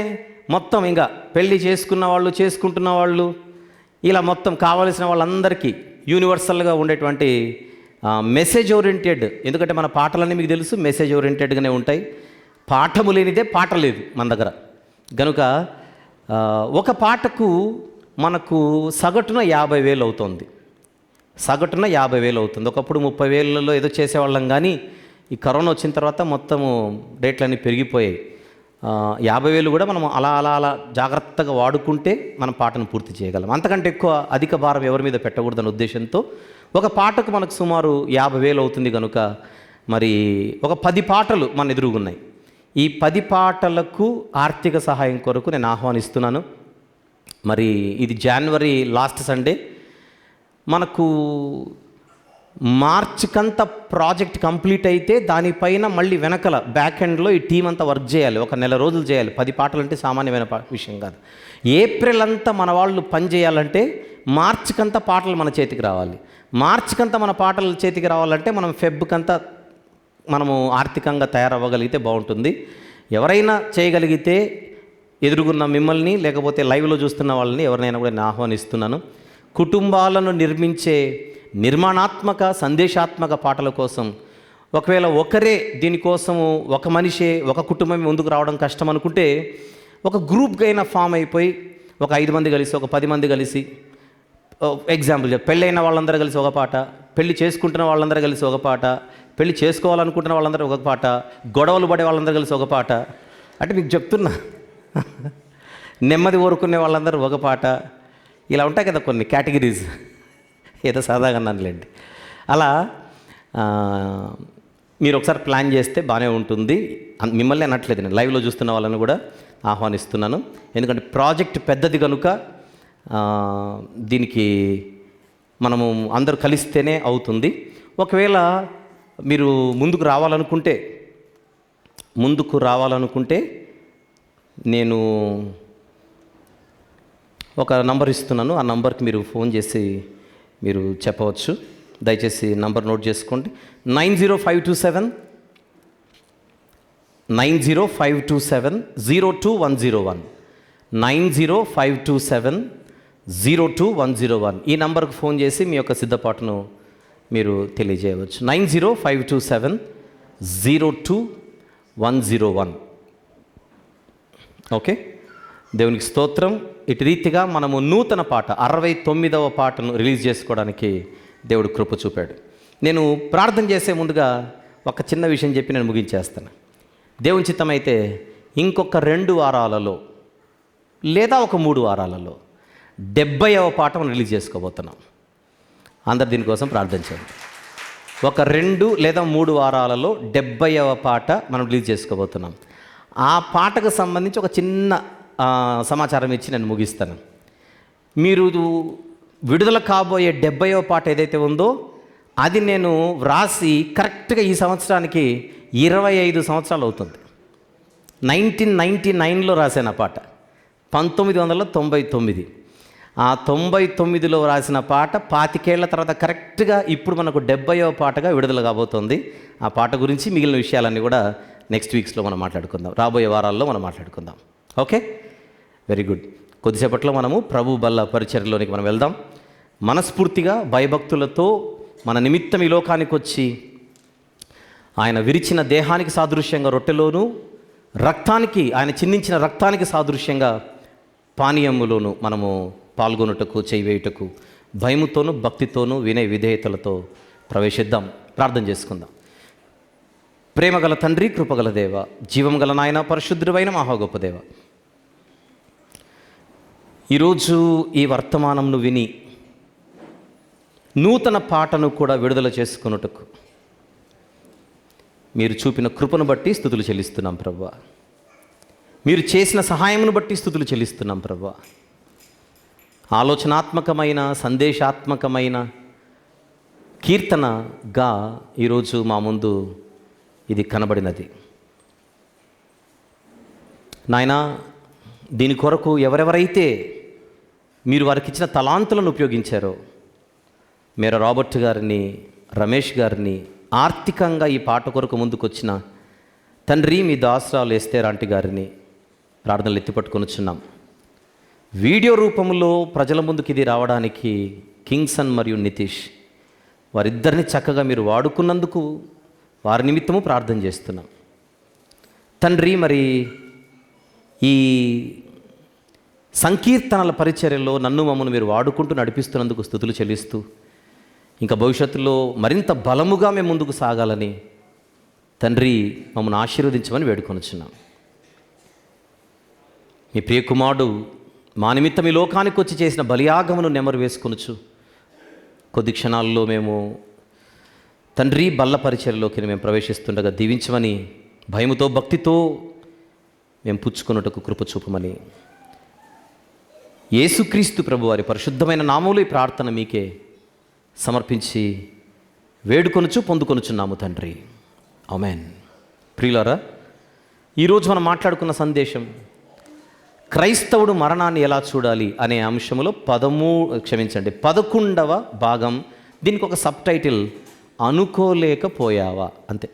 మొత్తం ఇంకా పెళ్ళి చేసుకున్న వాళ్ళు, చేసుకుంటున్న వాళ్ళు, ఇలా మొత్తం కావలసిన వాళ్ళందరికీ యూనివర్సల్గా ఉండేటువంటి మెసేజ్ ఓరియంటెడ్. ఎందుకంటే మన పాటలన్నీ మీకు తెలుసు మెసేజ్ ఓరియంటెడ్గానే ఉంటాయి. పాఠము లేనిదే పాట లేదు మన దగ్గర. కనుక ఒక పాటకు మనకు సగటున 50,000 అవుతుంది. సగటున 50,000 అవుతుంది. ఒకప్పుడు 30,000లో ఏదో చేసేవాళ్ళం, కానీ ఈ కరోనా వచ్చిన తర్వాత మొత్తము రేట్లన్నీ పెరిగిపోయాయి. 50,000 కూడా మనం అలా జాగ్రత్తగా వాడుకుంటే మనం పాటను పూర్తి చేయగలం. అంతకంటే ఎక్కువ అధిక భారం ఎవరి మీద పెట్టకూడదనే ఉద్దేశంతో ఒక పాటకు మనకు సుమారు 50,000 అవుతుంది. కనుక మరి ఒక 10 పాటలు మన ఎదురుగున్నాయి. ఈ 10 పాటలకు ఆర్థిక సహాయం కొరకు నేను ఆహ్వానిస్తున్నాను. మరి ఇది జనవరి లాస్ట్ సండే. మనకు మార్చికంతా ప్రాజెక్ట్ కంప్లీట్ అయితే దానిపైన మళ్ళీ వెనకల బ్యాక్ ఎండ్లో ఈ టీం అంతా వర్క్ చేయాలి. ఒక నెల రోజులు చేయాలి. 10 పాటలు అంటే సామాన్యమైన విషయం కాదు. ఏప్రిల్ అంతా మన వాళ్ళు పని చేయాలంటే మార్చికంతా పాటలు మన చేతికి రావాలి. మార్చికంతా మన పాటలు చేతికి రావాలంటే మనం ఫెబ్కంతా మనము ఆర్థికంగా తయారవ్వగలిగితే బాగుంటుంది. ఎవరైనా చేయగలిగితే ఎదురుగున్న మిమ్మల్ని, లేకపోతే లైవ్లో చూస్తున్న వాళ్ళని ఎవరినైనా కూడా నేను ఆహ్వానిస్తున్నాను. కుటుంబాలను నిర్మించే నిర్మాణాత్మక సందేశాత్మక పాటల కోసం ఒకవేళ ఒకరే దీనికోసము ఒక మనిషే ఒక కుటుంబం ముందుకు రావడం కష్టం అనుకుంటే ఒక గ్రూప్గా అయినా ఫామ్ అయిపోయి ఒక 5 మంది కలిసి ఒక 10 మంది కలిసి, ఎగ్జాంపుల్ పెళ్ళైన వాళ్ళందరూ కలిసి ఒక పాట, పెళ్లి చేసుకుంటున్న వాళ్ళందరూ కలిసి ఒక పాట, పెళ్లి చేసుకోవాలనుకుంటున్న వాళ్ళందరూ ఒక పాట, గొడవలు పడే వాళ్ళందరూ కలిసి ఒక పాట, అంటే మీకు చెప్తున్నా నెమ్మది కోరుకునే వాళ్ళందరూ ఒక పాట, ఇలా ఉంటాయి కదా కొన్ని కేటగిరీస్. ఏదో సరదాగా అన్నానులేండి. అలా మీరు ఒకసారి ప్లాన్ చేస్తే బాగానే ఉంటుంది. మిమ్మల్ని అనట్లేదు, నేను లైవ్లో చూస్తున్న వాళ్ళని కూడా ఆహ్వానిస్తున్నాను. ఎందుకంటే ప్రాజెక్ట్ పెద్దది కనుక దీనికి మనము అందరూ కలిస్తేనే అవుతుంది. ఒకవేళ మీరు ముందుకు రావాలనుకుంటే నేను ఒక నంబర్ ఇస్తున్నాను. ఆ నంబర్కి మీరు ఫోన్ చేసి మీరు చెప్పవచ్చు. దయచేసి నంబర్ నోట్ చేసుకోండి. 90527 02101 90527 02101 ఈ నంబర్కు ఫోన్ చేసి మీ యొక్క సిద్ధపాటును మీరు తెలియజేయవచ్చు. 90527 02101. ఓకే, దేవునికి స్తోత్రం. ఇటు రీతిగా మనము నూతన పాట 69వ పాటను రిలీజ్ చేసుకోవడానికి దేవుడు కృప చూపాడు. నేను ప్రార్థన చేసే ముందుగా ఒక చిన్న విషయం చెప్పి నేను ముగించేస్తాను. దేవుని చిత్తమైతే ఇంకొక 2 వారాలలో లేదా ఒక 3 వారాలలో 70వ పాట మనం రిలీజ్ చేసుకోబోతున్నాం. అందరు దీనికోసం ప్రార్థన చేయండి. ఒక 2 లేదా 3 వారాలలో 70వ పాట మనం రిలీజ్ చేసుకోబోతున్నాం. ఆ పాటకు సంబంధించి ఒక చిన్న సమాచారం ఇచ్చి నేను ముగిస్తాను. మీరు విడుదల కాబోయే 70వ పాట ఏదైతే ఉందో అది నేను వ్రాసి కరెక్ట్గా ఈ సంవత్సరానికి 25 సంవత్సరాలు అవుతుంది. 1999లో రాసిన పాట, 1999. ఆ 99లో రాసిన పాట 25 ఏళ్ల తర్వాత కరెక్ట్గా ఇప్పుడు మనకు 70వ పాటగా విడుదల కాబోతుంది. ఆ పాట గురించి మిగిలిన విషయాలన్నీ కూడా నెక్స్ట్ వీక్స్లో మనం మాట్లాడుకుందాం, రాబోయే వారాల్లో మనం మాట్లాడుకుందాం. Okay, very good. కొద్దిసేపట్లో మనము ప్రభు బల్ల పరిచర్యలోనికి మనం వెళ్దాం. మనస్ఫూర్తిగా భయభక్తులతో మన నిమిత్తం ఈ లోకానికి వచ్చి ఆయన విరిచిన దేహానికి సాదృశ్యంగా రొట్టెలోను, రక్తానికి ఆయన చిందించిన రక్తానికి సాదృశ్యంగా పానీయములోను మనము పాల్గొనుటకు, చేయవేయుటకు భయముతోనూ భక్తితోనూ వినయ విధేయతలతో ప్రవేశిద్దాం. ప్రార్థన చేసుకుందాం. ప్రేమగల తండ్రి, కృపగల దేవ, జీవం గల నాయన, పరిశుద్ధుడైన మహా గొప్ప దేవ, ఈరోజు ఈ వర్తమానంను విని నూతన పాటను కూడా విడుదల చేసుకొనుటకు మీరు చూపిన కృపను బట్టి స్తుతులు చెల్లిస్తున్నాం ప్రభువా. మీరు చేసిన సహాయమును బట్టి స్తుతులు చెల్లిస్తున్నాం ప్రభువా. ఆలోచనాత్మకమైన, సందేశాత్మకమైన కీర్తనగా ఈరోజు మా ముందు ఇది కనబడినది. నాయనా, దీని కొరకు ఎవరెవరైతే మీరు వారికి ఇచ్చిన తలాంతులను ఉపయోగించారో, మేర రాబర్ట్ గారిని, రమేష్ గారిని, ఆర్థికంగా ఈ పాట కొరకు ముందుకొచ్చిన తండ్రి మీ దాసరాలు ఎస్తేర్ ఆంటీ గారిని ప్రార్థనలు ఎత్తిపట్టుకొనిచున్నాం. వీడియో రూపంలో ప్రజల ముందుకు ఇది రావడానికి కింగ్సన్ మరియు నితీష్ వారిద్దరిని చక్కగా మీరు వాడుకున్నందుకు వారి నిమిత్తము ప్రార్థన చేస్తున్నాం తండ్రి. మరి ఈ సంకీర్తనల పరిచర్యలో నన్ను మమ్మల్ని మీరు వాడుకుంటూ నడిపిస్తున్నందుకు స్తుతులు చెల్లిస్తూ, ఇంకా భవిష్యత్తులో మరింత బలముగా మేము ముందుకు సాగాలని తండ్రి మమ్మల్ని ఆశీర్వదించమని వేడుకొనుచున్నాం. మీ ప్రియకుమారుడు మా నిమిత్తం ఈ లోకానికి వచ్చి చేసిన బలియాగమును నెమరు వేసుకొనుచు కొద్ది క్షణాల్లో మేము తండ్రి బల్ల పరిచర్యలోకి మేము ప్రవేశిస్తుండగా దీవించమని భయముతో భక్తితో మేము పుచ్చుకొనుటకు కృప చూపమని యేసుక్రీస్తు ప్రభు వారి పరిశుద్ధమైన నామములో ఈ ప్రార్థన మీకే సమర్పించి వేడుకొనుచు పొందుకొనుచున్నాము తండ్రి. ఆమేన్. ప్రియులారా, ఈరోజు మనం మాట్లాడుకున్న సందేశం క్రైస్తవుడు మరణాన్ని ఎలా చూడాలి అనే అంశంలో 11వ భాగం. దీనికి ఒక సబ్ టైటిల్ అనుకోలేకపోయావా, అంతే.